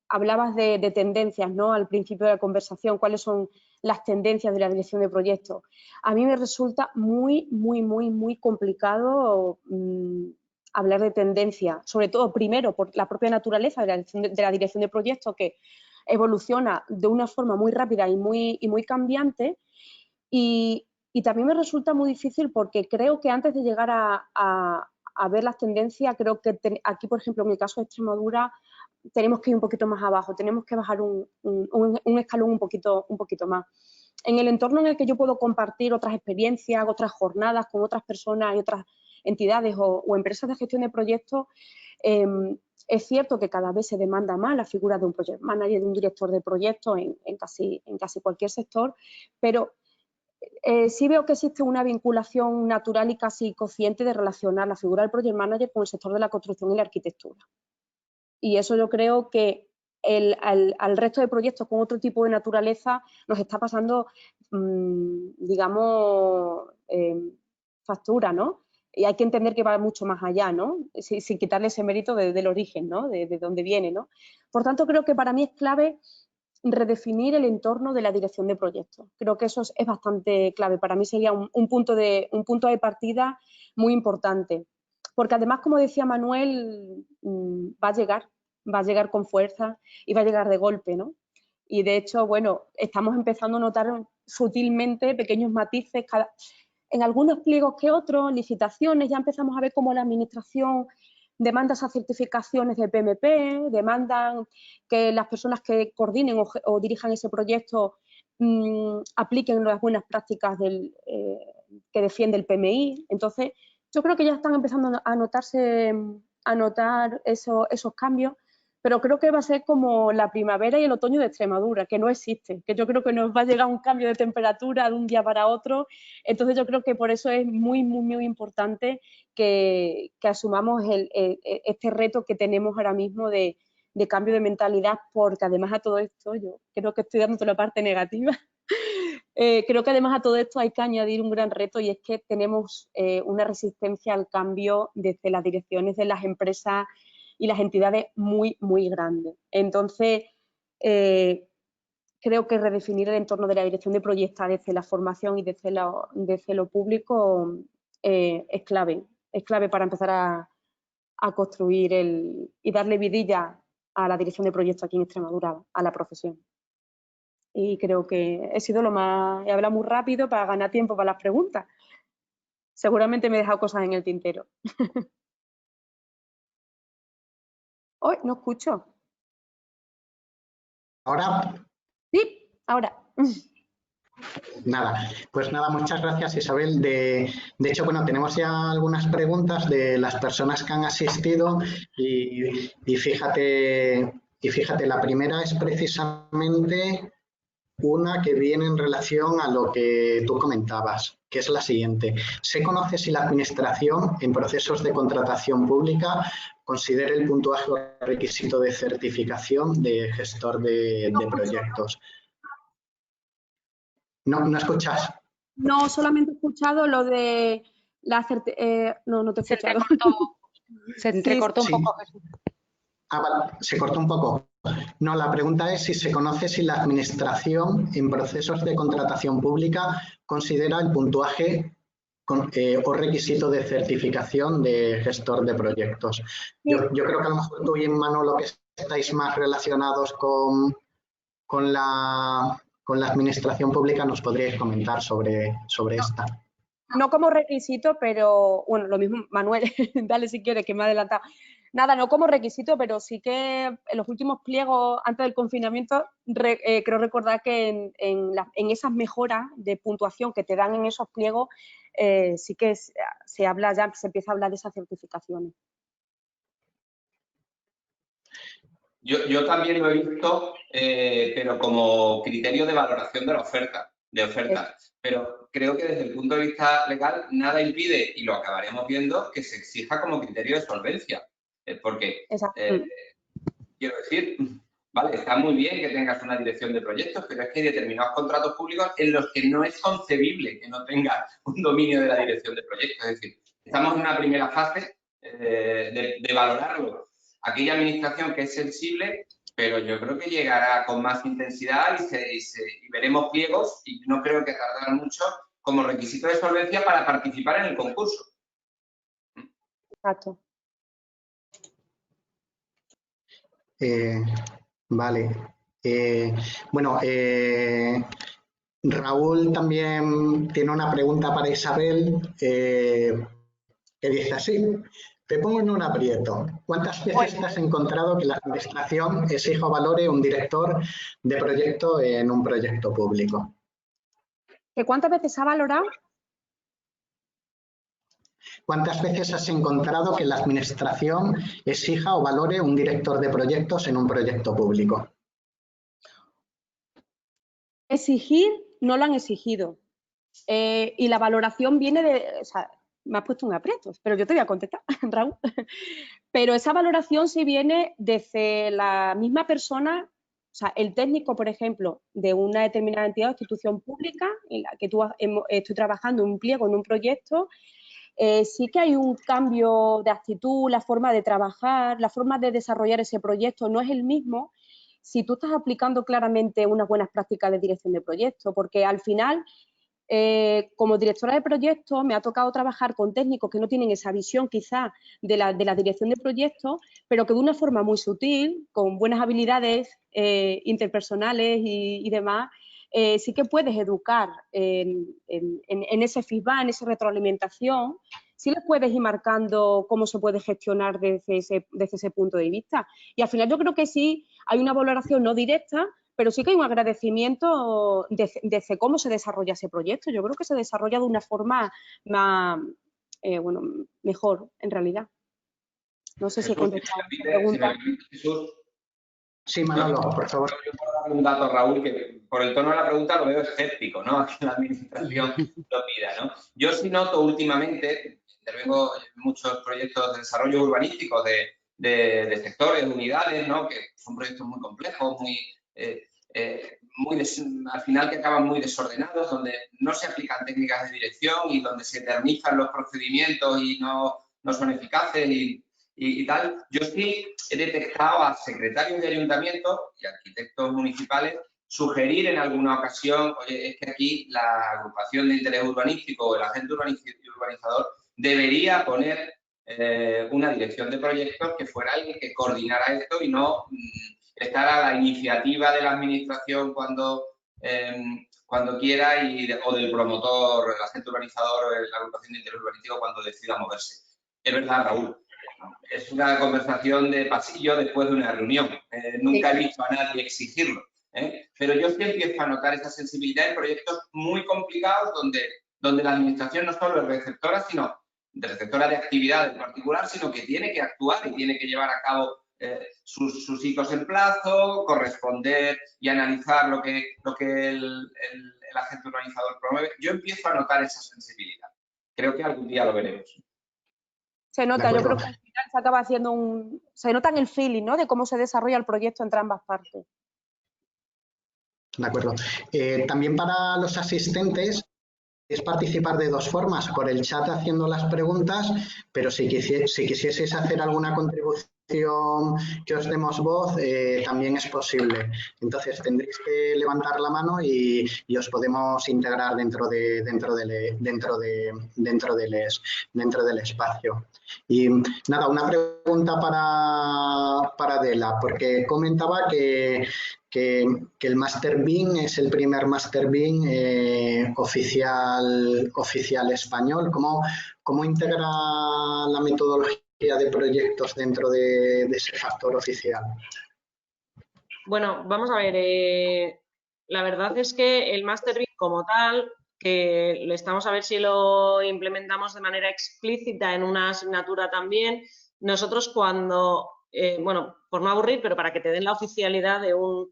hablabas de tendencias, ¿no? Al principio de la conversación, cuáles son las tendencias de la dirección de proyectos. A mí me resulta muy, muy, muy, muy complicado hablar de tendencia, sobre todo primero por la propia naturaleza de la dirección de proyectos, que evoluciona de una forma muy rápida y muy cambiante, y también me resulta muy difícil porque creo que antes de llegar a ver las tendencias, creo que aquí, por ejemplo, en el caso de Extremadura, tenemos que ir un poquito más abajo, tenemos que bajar un escalón un poquito más. En el entorno en el que yo puedo compartir otras experiencias, otras jornadas con otras personas y otras entidades o empresas de gestión de proyectos, es cierto que cada vez se demanda más la figura de un project manager, de un director de proyectos en casi cualquier sector, pero sí veo que existe una vinculación natural y casi consciente de relacionar la figura del project manager con el sector de la construcción y la arquitectura. Y eso yo creo que al resto de proyectos con otro tipo de naturaleza nos está pasando, digamos, factura, ¿no? Y hay que entender que va mucho más allá, ¿no? Sin quitarle ese mérito del origen, ¿no? De dónde viene, ¿no? Por tanto, creo que para mí es clave redefinir el entorno de la dirección de proyectos. Creo que eso es bastante clave. Para mí sería un punto de partida muy importante. Porque además, como decía Manuel, va a llegar con fuerza y va a llegar de golpe, ¿no? Y de hecho, bueno, estamos empezando a notar sutilmente pequeños matices en algunos pliegos que otros, licitaciones, ya empezamos a ver cómo la administración demanda esas certificaciones de PMP, demandan que las personas que coordinen o dirijan ese proyecto apliquen las buenas prácticas que defiende el PMI. Entonces, yo creo que ya están empezando a notar esos cambios, pero creo que va a ser como la primavera y el otoño de Extremadura, que no existe, que yo creo que nos va a llegar un cambio de temperatura de un día para otro. Entonces yo creo que por eso es muy, muy, muy importante que asumamos este reto que tenemos ahora mismo de cambio de mentalidad, porque además a todo esto, yo creo que estoy dando toda la parte negativa, creo que además a todo esto hay que añadir un gran reto, y es que tenemos una resistencia al cambio desde las direcciones de las empresas y las entidades muy, muy grandes. Entonces, creo que redefinir el entorno de la dirección de proyectos desde la formación y desde lo público es clave para empezar a construir y darle vidilla a la dirección de proyectos aquí en Extremadura, a la profesión. Y creo que he sido he hablado muy rápido para ganar tiempo para las preguntas. Seguramente me he dejado cosas en el tintero. Hoy no escucho. ¿Ahora? Sí, ahora. Nada, pues nada, muchas gracias, Isabel. De hecho, bueno, tenemos ya algunas preguntas de las personas que han asistido y fíjate, la primera es precisamente una que viene en relación a lo que tú comentabas, que es la siguiente. ¿Se conoce si la Administración en procesos de contratación pública considera el puntuaje o requisito de certificación de gestor de proyectos? No escuchas. No, solamente he escuchado lo de la no te he escuchado. Se entrecortó un poco, Jesús. Ah, vale, se cortó un poco. No, la pregunta es si se conoce si la Administración en procesos de contratación pública considera el puntuaje o requisito de certificación de gestor de proyectos. Yo creo que a lo mejor tú y Manolo, que estáis más relacionados con la Administración pública, nos podríais comentar sobre esta. No como requisito, pero bueno, lo mismo, Manuel, dale si quieres, que me ha adelantado. Nada, no como requisito, pero sí que en los últimos pliegos, antes del confinamiento, creo recordar que en esas mejoras de puntuación que te dan en esos pliegos, sí que se empieza a hablar de esas certificaciones. Yo también lo he visto, pero como criterio de valoración de la oferta. Pero creo que desde el punto de vista legal nada impide, y lo acabaremos viendo, que se exija como criterio de solvencia. Porque, quiero decir, vale, está muy bien que tengas una dirección de proyectos, pero es que hay determinados contratos públicos en los que no es concebible que no tengas un dominio de la dirección de proyectos. Es decir, estamos en una primera fase de valorarlo. Aquella administración que es sensible, pero yo creo que llegará con más intensidad y veremos pliegos, y no creo que tardará mucho como requisito de solvencia para participar en el concurso. Exacto. Vale. Bueno, Raúl también tiene una pregunta para Isabel que dice así. Te pongo en un aprieto. ¿Cuántas veces te has encontrado que la Administración exija o valore un director de proyecto en un proyecto público? ¿Que cuántas veces ha valorado? ¿Cuántas veces has encontrado que la Administración exija o valore un director de proyectos en un proyecto público? Exigir, no lo han exigido. Y la valoración viene de... O sea, me has puesto un aprieto, pero yo te voy a contestar, Raúl. Pero esa valoración sí viene desde la misma persona, o sea, el técnico, por ejemplo, de una determinada entidad o institución pública en la que estoy trabajando en un pliego, en un proyecto, sí que hay un cambio de actitud, la forma de trabajar, la forma de desarrollar ese proyecto no es el mismo si tú estás aplicando claramente unas buenas prácticas de dirección de proyecto, porque al final, como directora de proyectos, me ha tocado trabajar con técnicos que no tienen esa visión quizá de la dirección de proyectos, pero que de una forma muy sutil, con buenas habilidades interpersonales y demás, sí que puedes educar en ese feedback, en esa retroalimentación, sí les puedes ir marcando cómo se puede gestionar desde ese punto de vista. Y al final yo creo que sí hay una valoración no directa, pero sí que hay un agradecimiento desde cómo se desarrolla ese proyecto. Yo creo que se desarrolla de una forma más, mejor, en realidad. No sé si he contestado la pregunta. Jesús, Sí, Manolo, por favor. Yo puedo dar un dato, Raúl, que por el tono de la pregunta lo veo escéptico, ¿no? Que la administración lo pida, ¿no? Yo sí noto últimamente, intervengo en muchos proyectos de desarrollo urbanístico de sectores, de unidades, ¿no? Que son proyectos muy complejos, al final que acaban muy desordenados, donde no se aplican técnicas de dirección y donde se eternizan los procedimientos y no son eficaces y tal. Yo sí he detectado a secretarios de ayuntamientos y arquitectos municipales sugerir en alguna ocasión, oye, es que aquí la agrupación de interés urbanístico o el agente urbanizador debería poner una dirección de proyectos que fuera alguien que coordinara esto y no estar a la iniciativa de la administración cuando quiera o del promotor, el agente urbanizador o la agrupación de interés urbanístico cuando decida moverse. Es verdad, Raúl. Es una conversación de pasillo después de una reunión. Nunca he visto a nadie exigirlo. Pero yo sí empiezo a notar esa sensibilidad en proyectos muy complicados donde la administración no solo es receptora, receptora de actividad en particular, sino que tiene que actuar y tiene que llevar a cabo sus hitos en plazo, corresponder y analizar lo que el agente organizador promueve. Yo empiezo a notar esa sensibilidad. Creo que algún día lo veremos. Se nota, yo creo que al final se acaba haciendo se nota en el feeling, ¿no? De cómo se desarrolla el proyecto entre ambas partes. De acuerdo. También para los asistentes es participar de dos formas, por el chat haciendo las preguntas, pero si quisieseis hacer alguna contribución que os demos voz, también es posible. Entonces tendréis que levantar la mano y os podemos integrar dentro del espacio. Y nada, una pregunta para Adela, porque comentaba que el Master BIM es el primer Master BIM oficial español. ¿Cómo integra la metodología de proyectos dentro de ese factor oficial? Bueno, vamos a ver. La verdad es que el Master BIM como tal, que estamos a ver si lo implementamos de manera explícita en una asignatura también. Nosotros cuando, bueno, por no aburrir, pero para que te den la oficialidad de un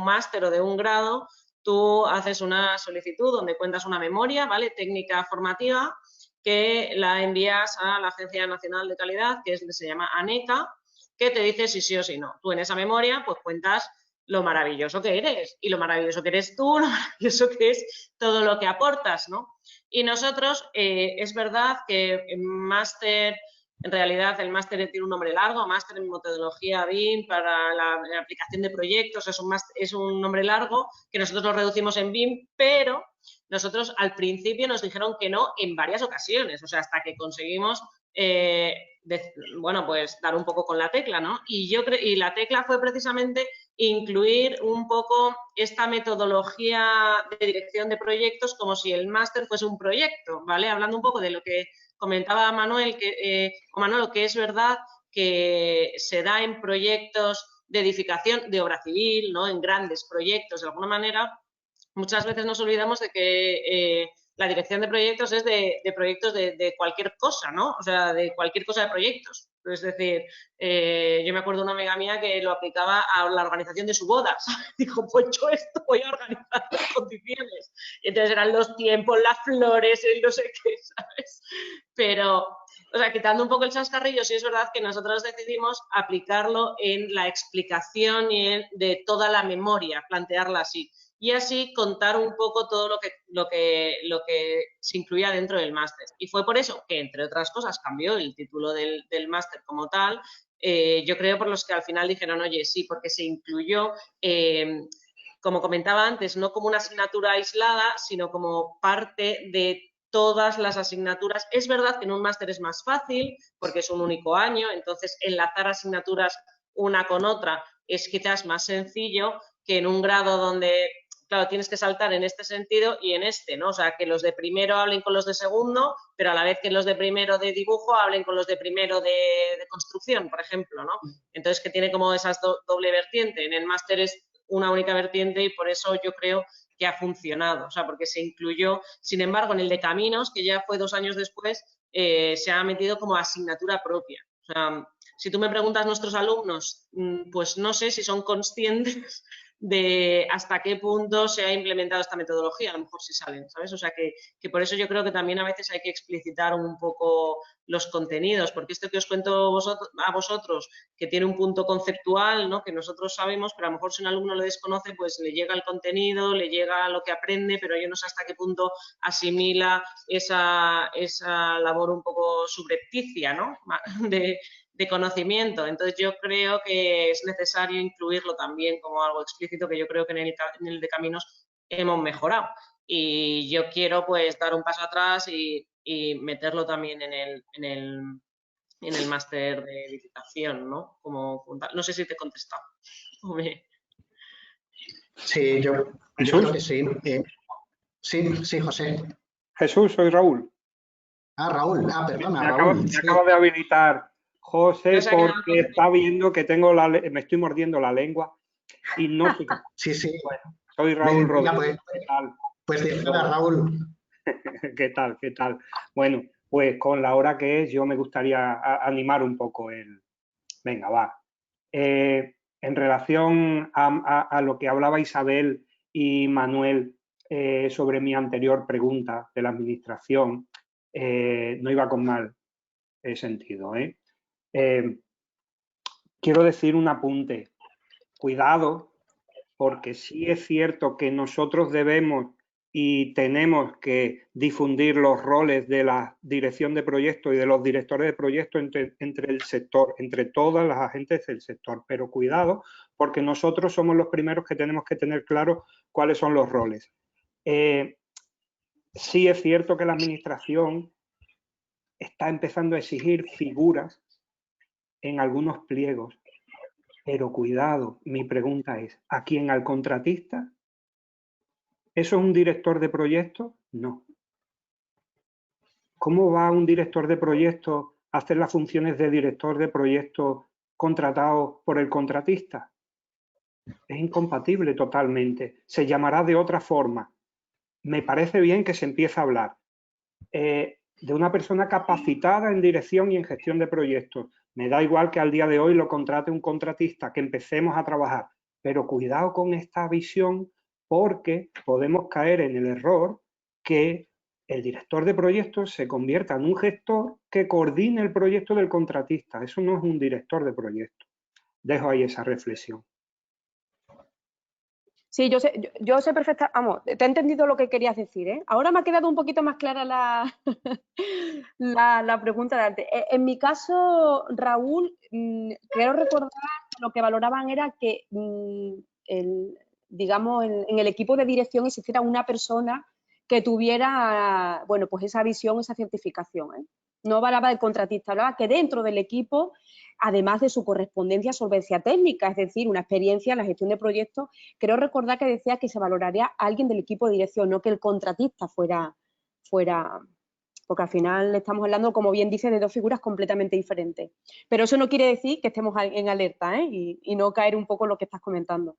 máster o de un grado, tú haces una solicitud donde cuentas una memoria, ¿vale? Técnica formativa, que la envías a la Agencia Nacional de Calidad, que se llama ANECA, que te dice si sí o si no. Tú en esa memoria pues cuentas lo maravilloso que eres y lo maravilloso que eres tú, lo maravilloso que es todo lo que aportas, ¿no? Y nosotros, es verdad que en realidad el máster tiene un nombre largo, máster en metodología BIM para la aplicación de proyectos, es un nombre largo que nosotros lo reducimos en BIM, pero nosotros al principio nos dijeron que no en varias ocasiones, o sea, hasta que conseguimos bueno, pues dar un poco con la tecla, ¿no? Y la tecla fue precisamente incluir un poco esta metodología de dirección de proyectos como si el máster fuese un proyecto, ¿vale? Hablando un poco de lo que comentaba Manuel, Manolo, que es verdad que se da en proyectos de edificación de obra civil, ¿no? En grandes proyectos, de alguna manera, muchas veces nos olvidamos de que la dirección de proyectos es de proyectos de cualquier cosa, ¿no? O sea, de cualquier cosa de proyectos. Es decir, yo me acuerdo de una amiga mía que lo aplicaba a la organización de su boda, ¿sabes? Dijo, pues yo esto voy a organizar las condiciones. Y entonces eran los tiempos, las flores, el no sé qué, ¿sabes? Pero, o sea, quitando un poco el chascarrillo, sí es verdad que nosotros decidimos aplicarlo en la explicación de toda la memoria, plantearla así. Y así contar un poco todo lo que se incluía dentro del máster. Y fue por eso que, entre otras cosas, cambió el título del máster como tal. Yo creo por los que al final dijeron, oye, sí, porque se incluyó, como comentaba antes, no como una asignatura aislada, sino como parte de todas las asignaturas. Es verdad que en un máster es más fácil, porque es un único año, entonces enlazar asignaturas una con otra es quizás más sencillo que en un grado donde, claro, tienes que saltar en este sentido y en este, ¿no? O sea, que los de primero hablen con los de segundo, pero a la vez que los de primero de dibujo hablen con los de primero de construcción, por ejemplo, ¿no? Entonces, que tiene como esa doble vertiente. En el máster es una única vertiente y por eso yo creo que ha funcionado, o sea, porque se incluyó. Sin embargo, en el de Caminos, que ya fue 2 años después, se ha metido como asignatura propia. O sea, si tú me preguntas nuestros alumnos, pues no sé si son conscientes de hasta qué punto se ha implementado esta metodología, a lo mejor sí salen, ¿sabes? O sea que por eso yo creo que también a veces hay que explicitar un poco los contenidos, porque esto que os cuento a vosotros, que tiene un punto conceptual, ¿no? Que nosotros sabemos, pero a lo mejor si un alumno lo desconoce, pues le llega el contenido, le llega lo que aprende, pero yo no sé hasta qué punto asimila esa labor un poco subrepticia, ¿no? De conocimiento. Entonces yo creo que es necesario incluirlo también como algo explícito, que yo creo que en el de Caminos hemos mejorado. Y yo quiero pues dar un paso atrás y meterlo también en el máster de licitación, ¿no? No sé si te he contestado. Sí, yo creo que sí. Sí, José. Jesús, soy Raúl. Ah, Raúl. Ah, perdona, Me acaba de habilitar José porque está viendo que me estoy mordiendo la lengua y no sé qué. Sí. Bueno, soy Raúl Rodríguez. Pues dígame, Raúl. ¿Qué tal? Bueno, pues con la hora que es, yo me gustaría animar un poco Venga, va. En relación a lo que hablaba Isabel y Manuel sobre mi anterior pregunta de la administración, no iba con mal sentido. Quiero decir un apunte. Cuidado, porque sí es cierto que nosotros debemos y tenemos que difundir los roles de la dirección de proyectos y de los directores de proyectos entre el sector, entre todas las agentes del sector. Pero cuidado, porque nosotros somos los primeros que tenemos que tener claro cuáles son los roles. Sí es cierto que la administración está empezando a exigir figuras en algunos pliegos, pero cuidado, mi pregunta es, ¿a quién? ¿Al contratista? ¿Eso es un director de proyecto? No. ¿Cómo va un director de proyecto a hacer las funciones de director de proyecto contratado por el contratista? Es incompatible totalmente. Se llamará de otra forma. Me parece bien que se empiece a hablar de una persona capacitada en dirección y en gestión de proyectos. Me da igual que al día de hoy lo contrate un contratista, que empecemos a trabajar. Pero cuidado con esta visión, porque podemos caer en el error que el director de proyectos se convierta en un gestor que coordine el proyecto del contratista. Eso no es un director de proyectos. Dejo ahí esa reflexión. Sí, yo sé perfectamente, vamos, te he entendido lo que querías decir, ¿eh? Ahora me ha quedado un poquito más clara la pregunta de antes. En mi caso, Raúl, quiero recordar que lo que valoraban era que, digamos, en el equipo de dirección existiera una persona que tuviera, bueno, pues esa visión, esa certificación, ¿eh? No hablaba del contratista, hablaba que dentro del equipo, además de su correspondencia, solvencia técnica, es decir, una experiencia en la gestión de proyectos, creo recordar que decía que se valoraría a alguien del equipo de dirección, no que el contratista fuera, porque al final estamos hablando, como bien dice, de dos figuras completamente diferentes. Pero eso no quiere decir que estemos en alerta, ¿eh? Y no caer un poco en lo que estás comentando.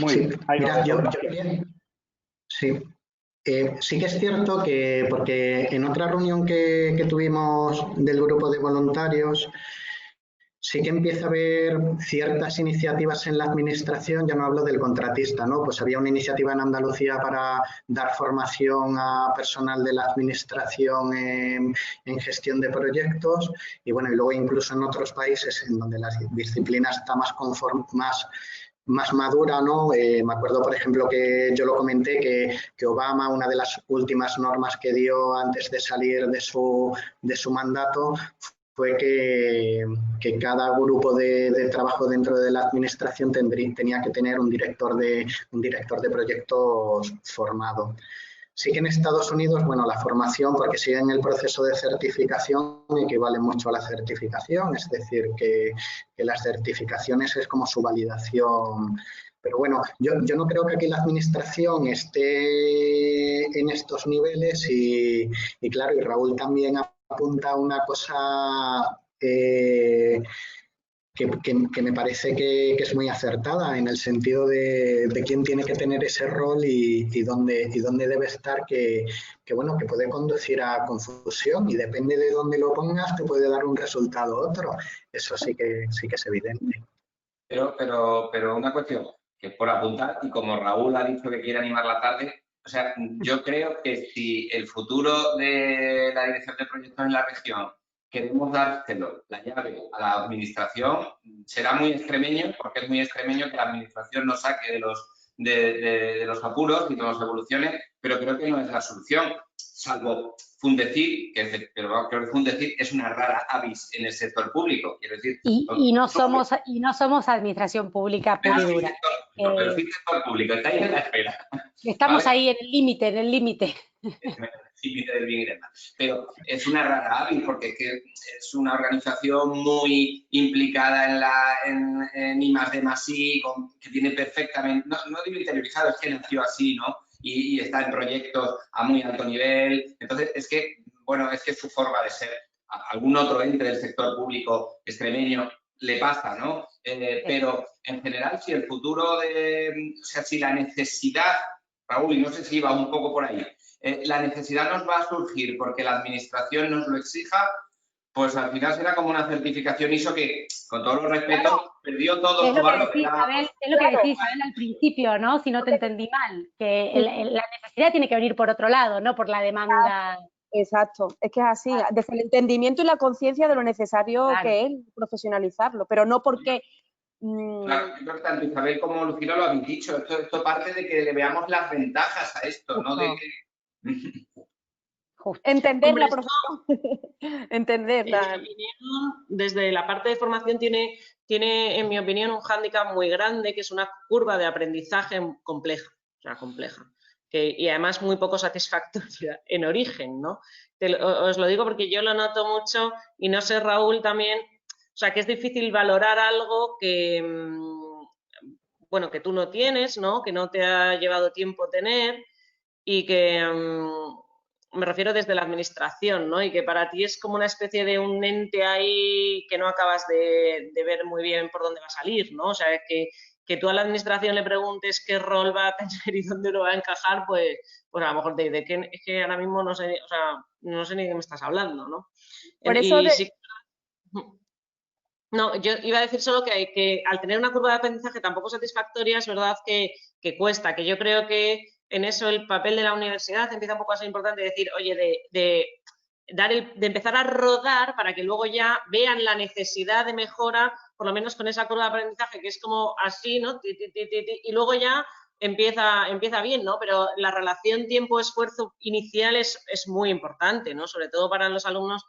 Muy bien. Sí que es cierto que, porque en otra reunión que tuvimos del grupo de voluntarios, sí que empieza a haber ciertas iniciativas en la administración, ya no hablo del contratista, ¿no? Pues había una iniciativa en Andalucía para dar formación a personal de la administración en gestión de proyectos y bueno, y luego incluso en otros países en donde la disciplina está más madura, ¿no? Me acuerdo, por ejemplo, que yo lo comenté, que Obama, una de las últimas normas que dio antes de salir de su mandato, fue que cada grupo de trabajo dentro de la administración tenía que tener un director de proyectos formado. Sí que en Estados Unidos, bueno, la formación, porque siguen el proceso de certificación, equivale mucho a la certificación, es decir, que las certificaciones es como su validación. Pero bueno, yo no creo que aquí la administración esté en estos niveles y claro, y Raúl también apunta una cosa que que me parece que es muy acertada en el sentido de quién tiene que tener ese rol y dónde debe estar, que bueno, que puede conducir a confusión y depende de dónde lo pongas te puede dar un resultado u otro. Eso sí que es evidente. Pero una cuestión, que por apuntar, y como Raúl ha dicho que quiere animar la tarde, o sea, yo creo que si el futuro de la dirección de proyectos en la región queremos dárselo, la llave, a la administración, será muy extremeño, porque es muy extremeño que la administración nos saque de los apuros y que nos evolucione, pero creo que no es la solución, salvo Fundecid, pero creo que Fundecid es una rara avis en el sector público, quiero decir... Y no somos administración pública pura y dura. Pero sí sector público, está ahí en la espera. Estamos ¿vale? ahí en el límite. Límite del bien y del mal. Pero es una rara avis porque es una organización muy implicada en I+D+I, que tiene perfectamente, no digo interiorizado, es que nació así, ¿no? Y está en proyectos a muy alto nivel. Entonces, es que es su forma de ser. A algún otro ente del sector público extremeño le pasa, ¿no? Pero en general, si el futuro o sea, si la necesidad, Raúl, y no sé si iba un poco por ahí, la necesidad nos va a surgir porque la administración nos lo exija, pues al final será como una certificación ISO que, con todos los respetos, perdió todo su valor. Es lo que decís, Isabel, al principio, ¿no? Si no te entendí mal, que la necesidad tiene que venir por otro lado, no por la demanda. Exacto, es que es así, desde el entendimiento y la conciencia de lo necesario que es profesionalizarlo, pero no porque... Claro, yo creo que tanto Isabel como Lucila lo habéis dicho, esto parte de que le veamos las ventajas a esto, no de que... Entender la profesión, entenderla. En mi opinión, desde la parte de formación tiene, en mi opinión, un hándicap muy grande, que es una curva de aprendizaje compleja, y además muy poco satisfactoria en origen, ¿no? Os lo digo porque yo lo noto mucho y no sé, Raúl, también, o sea, que es difícil valorar algo que, bueno, que tú no tienes, ¿no? Que no te ha llevado tiempo tener y que... me refiero desde la administración, ¿no? Y que para ti es como una especie de un ente ahí que no acabas de ver muy bien por dónde va a salir, ¿no? O sea, que tú a la administración le preguntes qué rol va a tener y dónde lo va a encajar, pues a lo mejor es que ahora mismo no sé, o sea, no sé ni de qué me estás hablando, ¿no? Por eso No, yo iba a decir solo que al tener una curva de aprendizaje tampoco satisfactoria, es verdad que cuesta, que yo creo que en eso el papel de la universidad empieza un poco a ser importante, decir, oye, de empezar a rodar para que luego ya vean la necesidad de mejora, por lo menos con esa curva de aprendizaje que es como así, ¿no? Y luego ya empieza bien, ¿no? Pero la relación tiempo-esfuerzo inicial es muy importante, ¿no? Sobre todo para los alumnos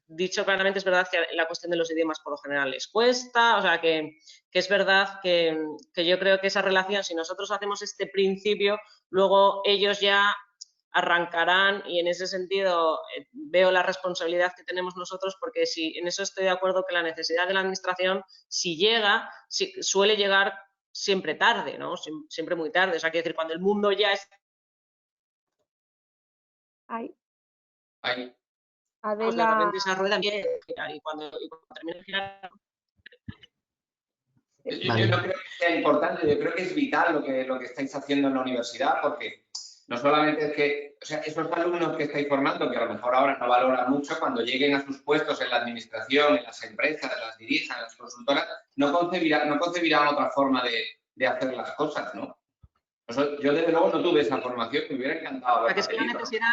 dicho claramente, es verdad que la cuestión de los idiomas por lo general les cuesta, o sea que es verdad que yo creo que esa relación, si nosotros hacemos este principio, luego ellos ya arrancarán y en ese sentido veo la responsabilidad que tenemos nosotros porque en eso estoy de acuerdo que la necesidad de la administración, si llega, suele llegar siempre tarde, ¿no? Siempre muy tarde, o sea, quiero decir, cuando el mundo ya es... Adela... de repente esa rueda empieza y cuando termina de girar... Yo no creo que sea importante, yo creo que es vital lo que estáis haciendo en la universidad, porque no solamente es que, o sea, esos alumnos que estáis formando, que a lo mejor ahora no valoran mucho, cuando lleguen a sus puestos en la administración, en las empresas, las dirijan, las consultoras, no concebirán otra forma de hacer las cosas, ¿no? Yo desde luego no tuve esa formación, me hubiera encantado haberla es que la necesidad...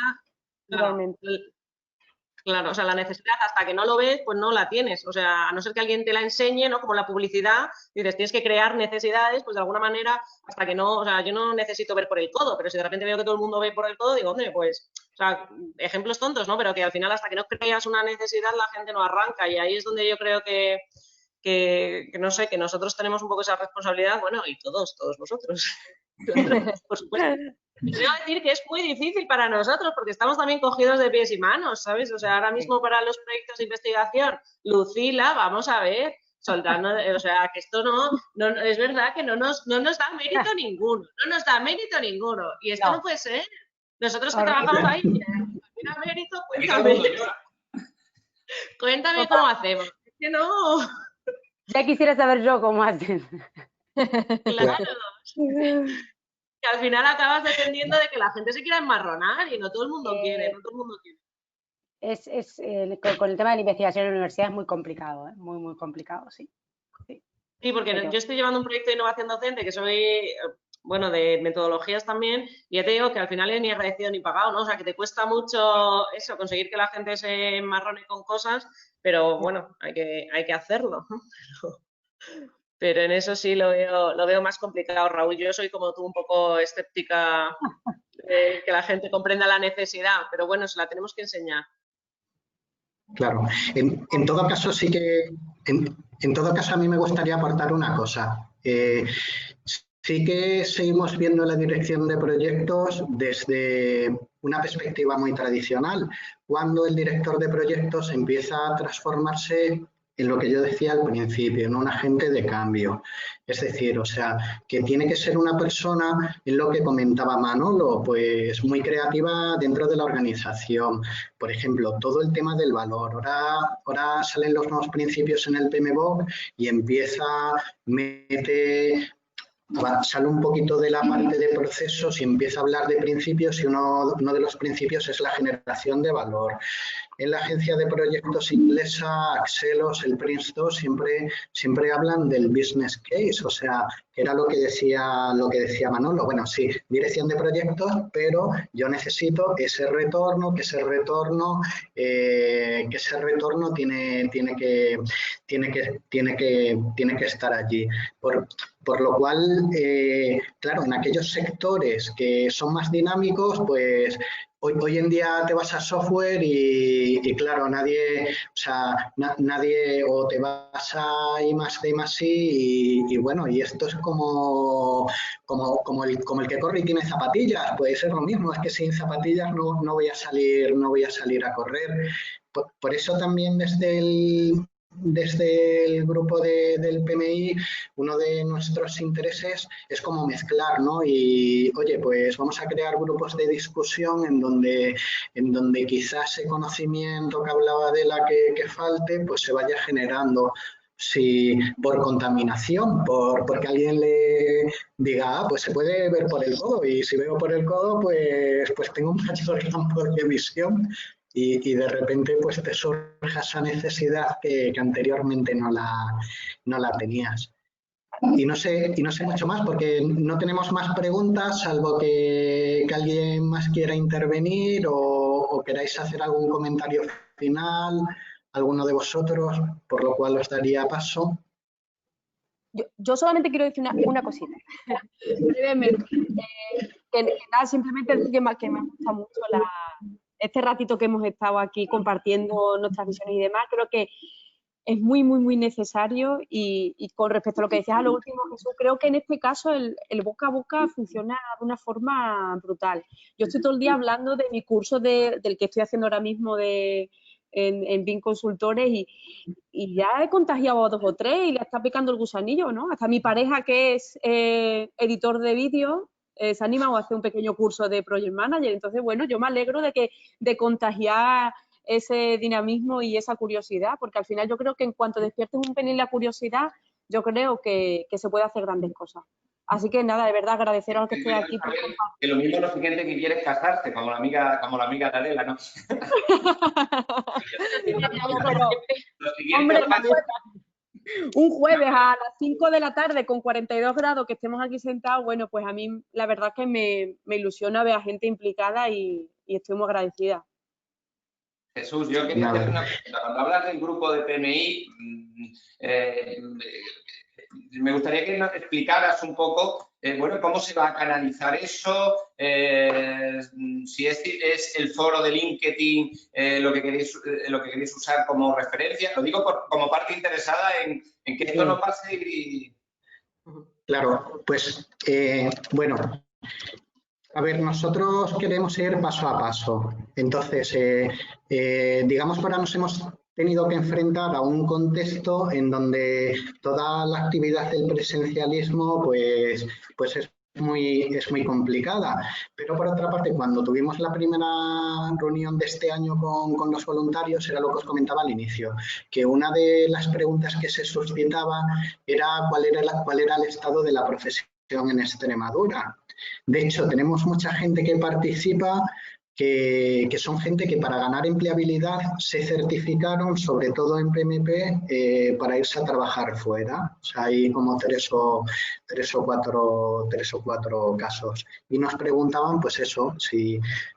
Claro, o sea, la necesidad hasta que no lo ves, pues no la tienes. O sea, a no ser que alguien te la enseñe, ¿no? Como la publicidad, dices, tienes que crear necesidades, pues de alguna manera, hasta que no, o sea, yo no necesito ver por el codo, pero si de repente veo que todo el mundo ve por el codo, digo, hombre, pues, o sea, ejemplos tontos, ¿no? Pero que al final hasta que no creas una necesidad, la gente no arranca y ahí es donde yo creo que no sé, que nosotros tenemos un poco esa responsabilidad, bueno, y todos vosotros, por supuesto. Quiero decir que es muy difícil para nosotros porque estamos también cogidos de pies y manos, ¿sabes? O sea, ahora mismo para los proyectos de investigación, Lucila, vamos a ver, soltando, o sea, que esto no es verdad que no nos da mérito ninguno, y esto no puede ser. Nosotros que trabajamos ahí, mira mérito, cuéntame. Cuéntame cómo hacemos. Es que no, Ya quisiera saber yo cómo hacen. claro. Que al final acabas dependiendo de que la gente se quiera enmarronar y no todo el mundo quiere, no todo el mundo quiere. Con el tema de la investigación en la universidad es muy complicado, ¿eh? Muy, muy complicado, sí. Sí, porque yo estoy llevando un proyecto de innovación docente que soy, bueno, de metodologías también, y ya te digo que al final es ni agradecido ni pagado, ¿no? O sea, que te cuesta mucho eso, conseguir que la gente se enmarrone con cosas, pero bueno, hay que hacerlo, ¿no? Pero en eso sí lo veo más complicado, Raúl. Yo soy como tú un poco escéptica de que la gente comprenda la necesidad, pero bueno, se la tenemos que enseñar. Claro. En todo caso, sí que, en todo caso, a mí me gustaría aportar una cosa. Sí que seguimos viendo la dirección de proyectos desde una perspectiva muy tradicional, cuando el director de proyectos empieza a transformarse en lo que yo decía al principio, en un agente de cambio. Es decir, o sea, que tiene que ser una persona, en lo que comentaba Manolo, pues muy creativa dentro de la organización. Por ejemplo, todo el tema del valor. Ahora salen los nuevos principios en el PMBOK y sale un poquito de la parte de procesos y empieza a hablar de principios, y uno de los principios es la generación de valor. En la agencia de proyectos inglesa, Axelos, el Prince2, siempre hablan del business case, o sea, que era lo que decía Manolo. Bueno, sí, dirección de proyectos, pero yo necesito ese retorno, que ese retorno tiene que estar allí. Por lo cual, claro, en aquellos sectores que son más dinámicos, pues hoy en día te vas a software y claro, nadie o te vas a I+D+I y bueno, y esto es como el que corre y tiene zapatillas, puede ser lo mismo, es que sin zapatillas no voy a salir a correr. Por eso también desde el grupo del PMI, uno de nuestros intereses es como mezclar, ¿no? Y, oye, pues vamos a crear grupos de discusión en donde quizás ese conocimiento que hablaba de la que falte, pues se vaya generando. Si por contaminación, porque alguien le diga, pues se puede ver por el codo, y si veo por el codo, pues tengo un mayor campo de visión. Y de repente pues te surge esa necesidad que anteriormente no la tenías. Y no sé mucho más porque no tenemos más preguntas, salvo que alguien más quiera intervenir o queráis hacer algún comentario final, alguno de vosotros, por lo cual os daría paso. Yo solamente quiero decir una cosita, brevemente. Que nada, simplemente decir que me gusta mucho este ratito que hemos estado aquí compartiendo nuestras visiones y demás. Creo que es muy, muy, muy necesario y con respecto a lo que decías a lo último, Jesús, creo que en este caso el boca a boca funciona de una forma brutal. Yo estoy todo el día hablando de mi curso del que estoy haciendo ahora mismo en BIM Consultores y ya he contagiado a 2 o 3 y le está picando el gusanillo, ¿no? Hasta mi pareja, que es editor de vídeo, se ha animado a hacer un pequeño curso de Project Manager. Entonces, bueno, yo me alegro de contagiar ese dinamismo y esa curiosidad, porque al final yo creo que en cuanto despiertes un pelín la curiosidad, yo creo que se puede hacer grandes cosas. Así que nada, de verdad, agradeceros a los que estéis aquí. Que lo mismo lo siguiente que quieres casarte, como la amiga de Adela, ¿no? Hombre, un jueves a las 5 de la tarde con 42 grados que estemos aquí sentados, bueno, pues a mí la verdad es que me ilusiona ver a gente implicada y estoy muy agradecida. Jesús, yo quería hacer una pregunta. Cuando hablas del grupo de PMI, me gustaría que nos explicaras un poco, bueno, cómo se va a canalizar eso, si es el foro de LinkedIn lo que queréis usar como referencia. Lo digo como parte interesada en que esto no pase y... Claro, pues bueno. A ver, nosotros queremos ir paso a paso. Entonces, digamos que ahora nos hemos tenido que enfrentar a un contexto en donde toda la actividad del presencialismo pues es es muy complicada. Pero por otra parte, cuando tuvimos la primera reunión de este año con los voluntarios, era lo que os comentaba al inicio, que una de las preguntas que se suscitaba era cuál era el estado de la profesión en Extremadura. De hecho, tenemos mucha gente que participa que son gente que para ganar empleabilidad se certificaron, sobre todo en PMP, para irse a trabajar fuera. O sea, hay como tres o cuatro casos. Y nos preguntaban, pues eso,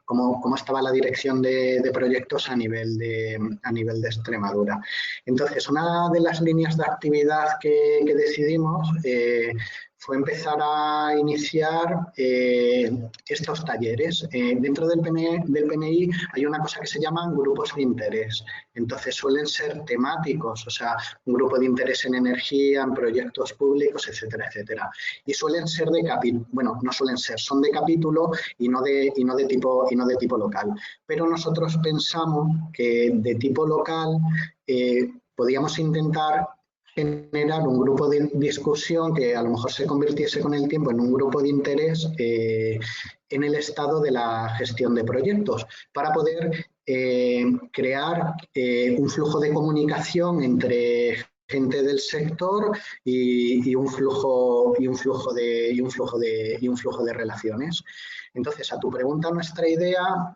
cómo estaba la dirección de proyectos a nivel de Extremadura. Entonces, una de las líneas de actividad que decidimos fue empezar a iniciar estos talleres. Dentro del PMI hay una cosa que se llaman grupos de interés. Entonces suelen ser temáticos, o sea, un grupo de interés en energía, en proyectos públicos, etcétera, etcétera. Y suelen ser de capítulo, bueno, no suelen ser, son de capítulo y no de tipo local. Pero nosotros pensamos que de tipo local podíamos intentar generar un grupo de discusión que a lo mejor se convirtiese con el tiempo en un grupo de interés en el estado de la gestión de proyectos, para poder crear un flujo de comunicación entre gente del sector y un flujo de relaciones. Entonces, a tu pregunta, nuestra idea,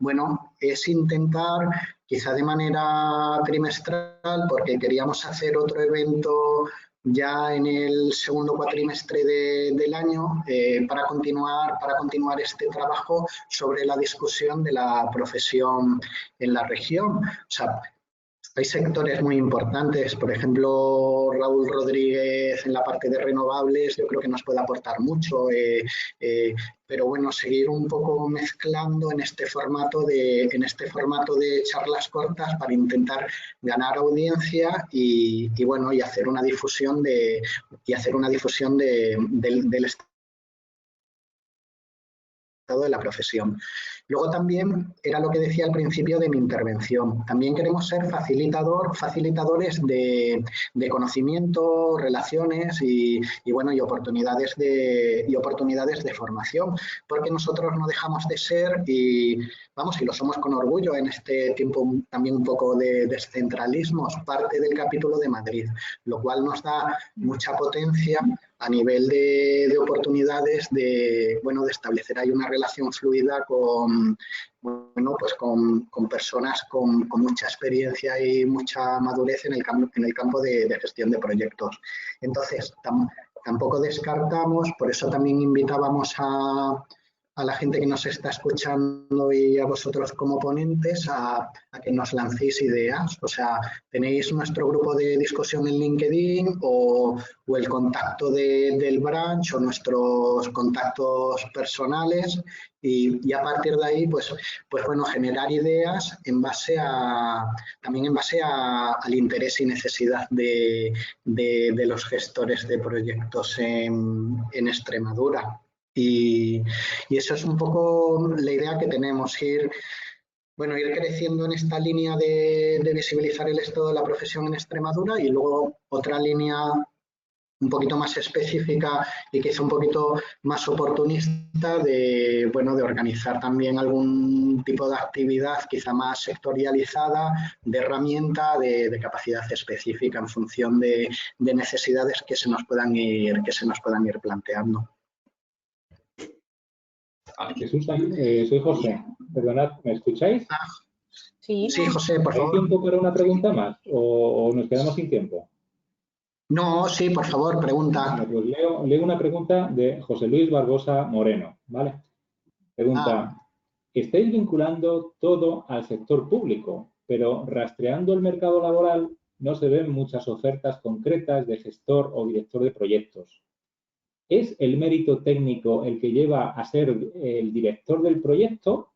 bueno, es intentar, quizá de manera trimestral, porque queríamos hacer otro evento ya en el segundo cuatrimestre del año para continuar este trabajo sobre la discusión de la profesión en la región. O sea, hay sectores muy importantes, por ejemplo, Raúl Rodríguez en la parte de renovables, yo creo que nos puede aportar mucho, pero bueno, seguir un poco mezclando en este formato de charlas cortas para intentar ganar audiencia y bueno, y hacer una difusión del estado de la profesión. Luego también era lo que decía al principio de mi intervención. También queremos ser facilitadores de conocimiento, relaciones y oportunidades de formación, porque nosotros no dejamos de ser y lo somos con orgullo en este tiempo también un poco de descentralismo, parte del capítulo de Madrid, lo cual nos da mucha potencia a nivel de oportunidades de establecer ahí una relación fluida con personas con mucha experiencia y mucha madurez en el campo de gestión de proyectos. Entonces, tampoco descartamos, por eso también invitábamos a la gente que nos está escuchando y a vosotros como ponentes a que nos lancéis ideas. O sea, tenéis nuestro grupo de discusión en LinkedIn o el contacto del branch o nuestros contactos personales y a partir de ahí, pues bueno, generar ideas también en base al interés y necesidad de los gestores de proyectos en Extremadura. Y eso es un poco la idea que tenemos, ir creciendo en esta línea de visibilizar el estado de la profesión en Extremadura y luego otra línea un poquito más específica y quizá un poquito más oportunista de organizar también algún tipo de actividad quizá más sectorializada, de herramienta, de capacidad específica en función de necesidades que se nos puedan ir planteando. Jesús, soy José. Perdonad, ¿me escucháis? Sí, José, por favor. ¿Hay tiempo para una pregunta más o nos quedamos sin tiempo? No, sí, por favor, pregunta. Bueno, pues leo una pregunta de José Luis Barbosa Moreno, ¿vale? Pregunta, estáis vinculando todo al sector público, pero rastreando el mercado laboral no se ven muchas ofertas concretas de gestor o director de proyectos. ¿Es el mérito técnico el que lleva a ser el director del proyecto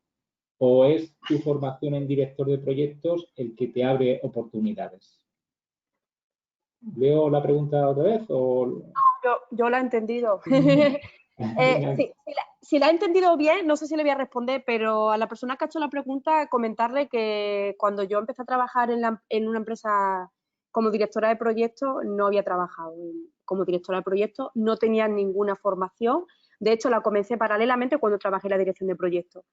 o es tu formación en director de proyectos el que te abre oportunidades? ¿Leo la pregunta otra vez? O... Yo la he entendido. Si la he entendido bien, no sé si le voy a responder, pero a la persona que ha hecho la pregunta, comentarle que cuando yo empecé a trabajar en una empresa como directora de proyectos no había trabajado. Como directora de proyectos no tenía ninguna formación. De hecho, la comencé paralelamente cuando trabajé en la dirección de proyectos.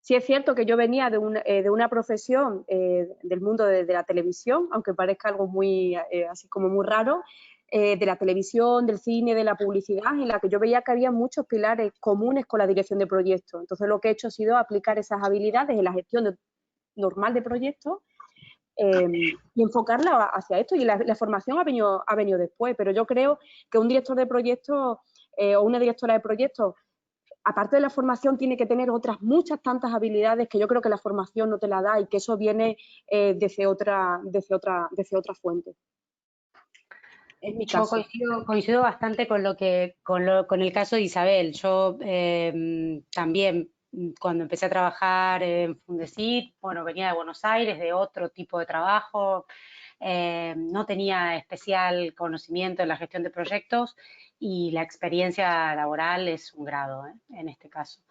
Sí es cierto que yo venía de una profesión del mundo de la televisión, aunque parezca algo muy, así como muy raro, de la televisión, del cine, de la publicidad, en la que yo veía que había muchos pilares comunes con la dirección de proyectos. Entonces, lo que he hecho ha sido aplicar esas habilidades en la gestión normal de proyectos y enfocarla hacia esto. Y la formación ha venido después, pero yo creo que un director de proyectos o una directora de proyectos, aparte de la formación, tiene que tener otras muchas tantas habilidades que yo creo que la formación no te la da y que eso viene desde otra fuente. En mi caso. Yo coincido bastante con con el caso de Isabel. Yo también, cuando empecé a trabajar en Fundesit, bueno, venía de Buenos Aires, de otro tipo de trabajo, no tenía especial conocimiento en la gestión de proyectos y la experiencia laboral es un grado, en este caso.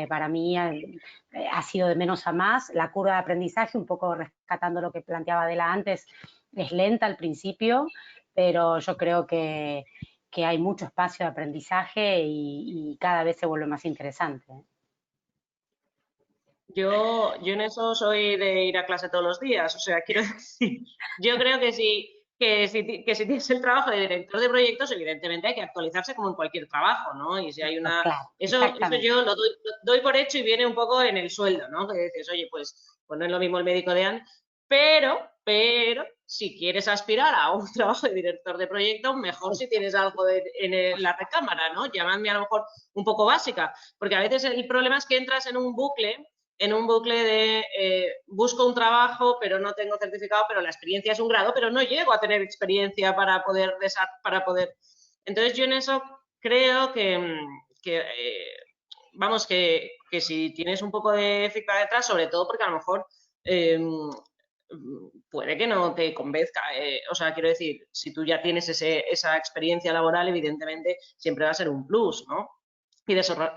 Para mí ha sido de menos a más. La curva de aprendizaje, un poco rescatando lo que planteaba Adela antes, es lenta al principio, pero yo creo que hay mucho espacio de aprendizaje y cada vez se vuelve más interesante. Yo en eso soy de ir a clase todos los días, o sea, quiero decir, yo creo que si tienes el trabajo de director de proyectos, evidentemente hay que actualizarse como en cualquier trabajo, ¿no? Y si hay una... Claro, eso yo lo doy por hecho y viene un poco en el sueldo, ¿no? Que dices, oye, pues no es lo mismo el médico de antes, pero si quieres aspirar a un trabajo de director de proyectos, mejor si tienes algo en la recámara, ¿no? Llamadme a lo mejor un poco básica, porque a veces el problema es que entras en un bucle de busco un trabajo, pero no tengo certificado, pero la experiencia es un grado, pero no llego a tener experiencia para poder... Entonces, yo en eso creo vamos, que si tienes un poco de feedback detrás, sobre todo porque a lo mejor puede que no te convenzca. O sea, quiero decir, si tú ya tienes esa experiencia laboral, evidentemente siempre va a ser un plus, ¿no? Y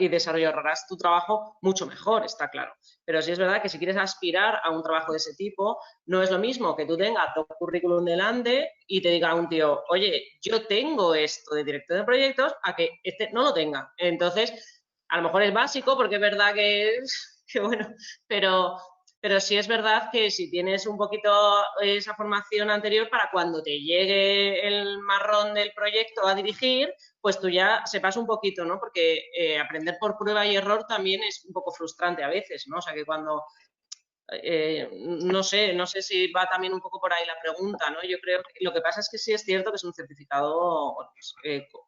desarrollarás tu trabajo mucho mejor, está claro. Pero sí es verdad que si quieres aspirar a un trabajo de ese tipo, no es lo mismo que tú tengas tu currículum delante y te diga un tío, oye, yo tengo esto de director de proyectos, a que este no lo tenga. Entonces, a lo mejor es básico porque es verdad que bueno, pero sí es verdad que si tienes un poquito esa formación anterior, para cuando te llegue el marrón del proyecto a dirigir, pues tú ya sepas un poquito, ¿no? Porque aprender por prueba y error también es un poco frustrante a veces, ¿no? O sea, que cuando... no sé si va también un poco por ahí la pregunta, ¿no? Yo creo que lo que pasa es que sí es cierto que es un certificado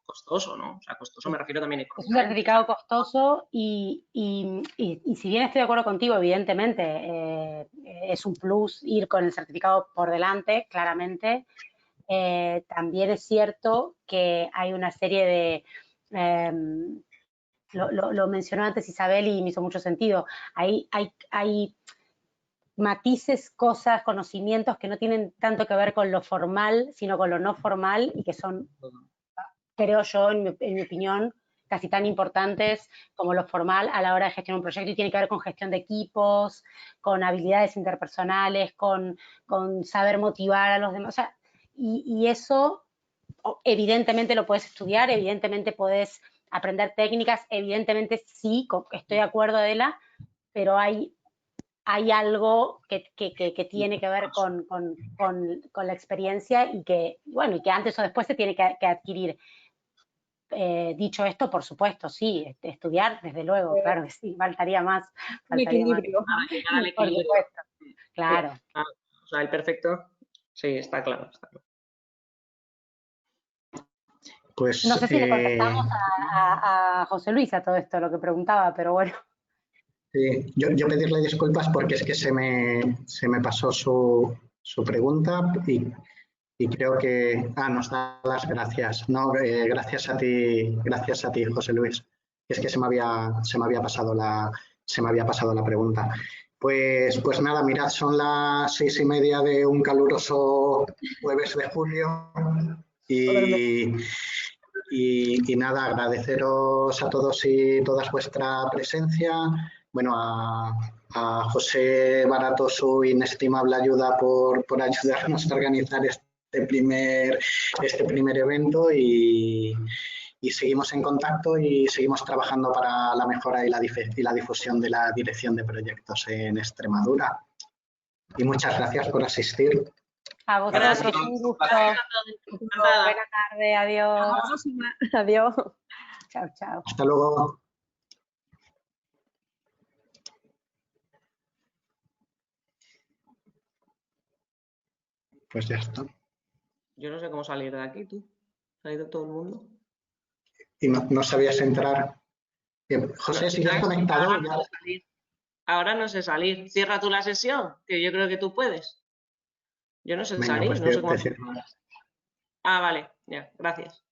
costoso, ¿no? O sea, costoso me refiero también a... Es un certificado costoso y si bien estoy de acuerdo contigo, evidentemente es un plus ir con el certificado por delante, claramente. También es cierto que hay una serie de... lo mencionó antes Isabel y me hizo mucho sentido. Hay matices, cosas, conocimientos que no tienen tanto que ver con lo formal, sino con lo no formal y que son, creo yo, en mi opinión, casi tan importantes como lo formal a la hora de gestionar un proyecto, y tiene que ver con gestión de equipos, con habilidades interpersonales, con saber motivar a los demás. O sea, y eso evidentemente lo puedes estudiar, evidentemente puedes aprender técnicas, evidentemente sí, estoy de acuerdo, Adela, pero hay algo que tiene que ver con la experiencia y que antes o después se tiene que adquirir. Dicho esto, por supuesto, sí, estudiar, desde luego, claro que sí, faltaría más. Un equilibrio. Por supuesto, claro. O sea, el perfecto, sí, está claro. Pues, no sé si le contestamos a José Luis a todo esto, lo que preguntaba, pero bueno. Sí, yo pedirle disculpas porque es que se me pasó su pregunta y creo que nos da las gracias. No, gracias a ti, José Luis. Es que se me había pasado la pregunta. Pues nada, mirad, son las 6:30 de un caluroso jueves de julio y nada, agradeceros a todos y todas vuestra presencia. Bueno, a José Barato su inestimable ayuda por ayudarnos a organizar este primer evento y seguimos en contacto y seguimos trabajando para la mejora y la difusión de la dirección de proyectos en Extremadura. Y muchas gracias por asistir. A vosotros, un gusto. Buena tarde, adiós. Adiós. Chao, chao. Hasta luego. Pues ya está. Yo no sé cómo salir de aquí, tú. ¿Se ha ido todo el mundo? Y no sabías entrar. Bien, José, ¿sigues conectado? Ahora no sé salir. Cierra tú la sesión, que yo creo que tú puedes. Yo no sé Venga, salir, pues no sé cómo. te cierro. Ah, vale, ya, gracias.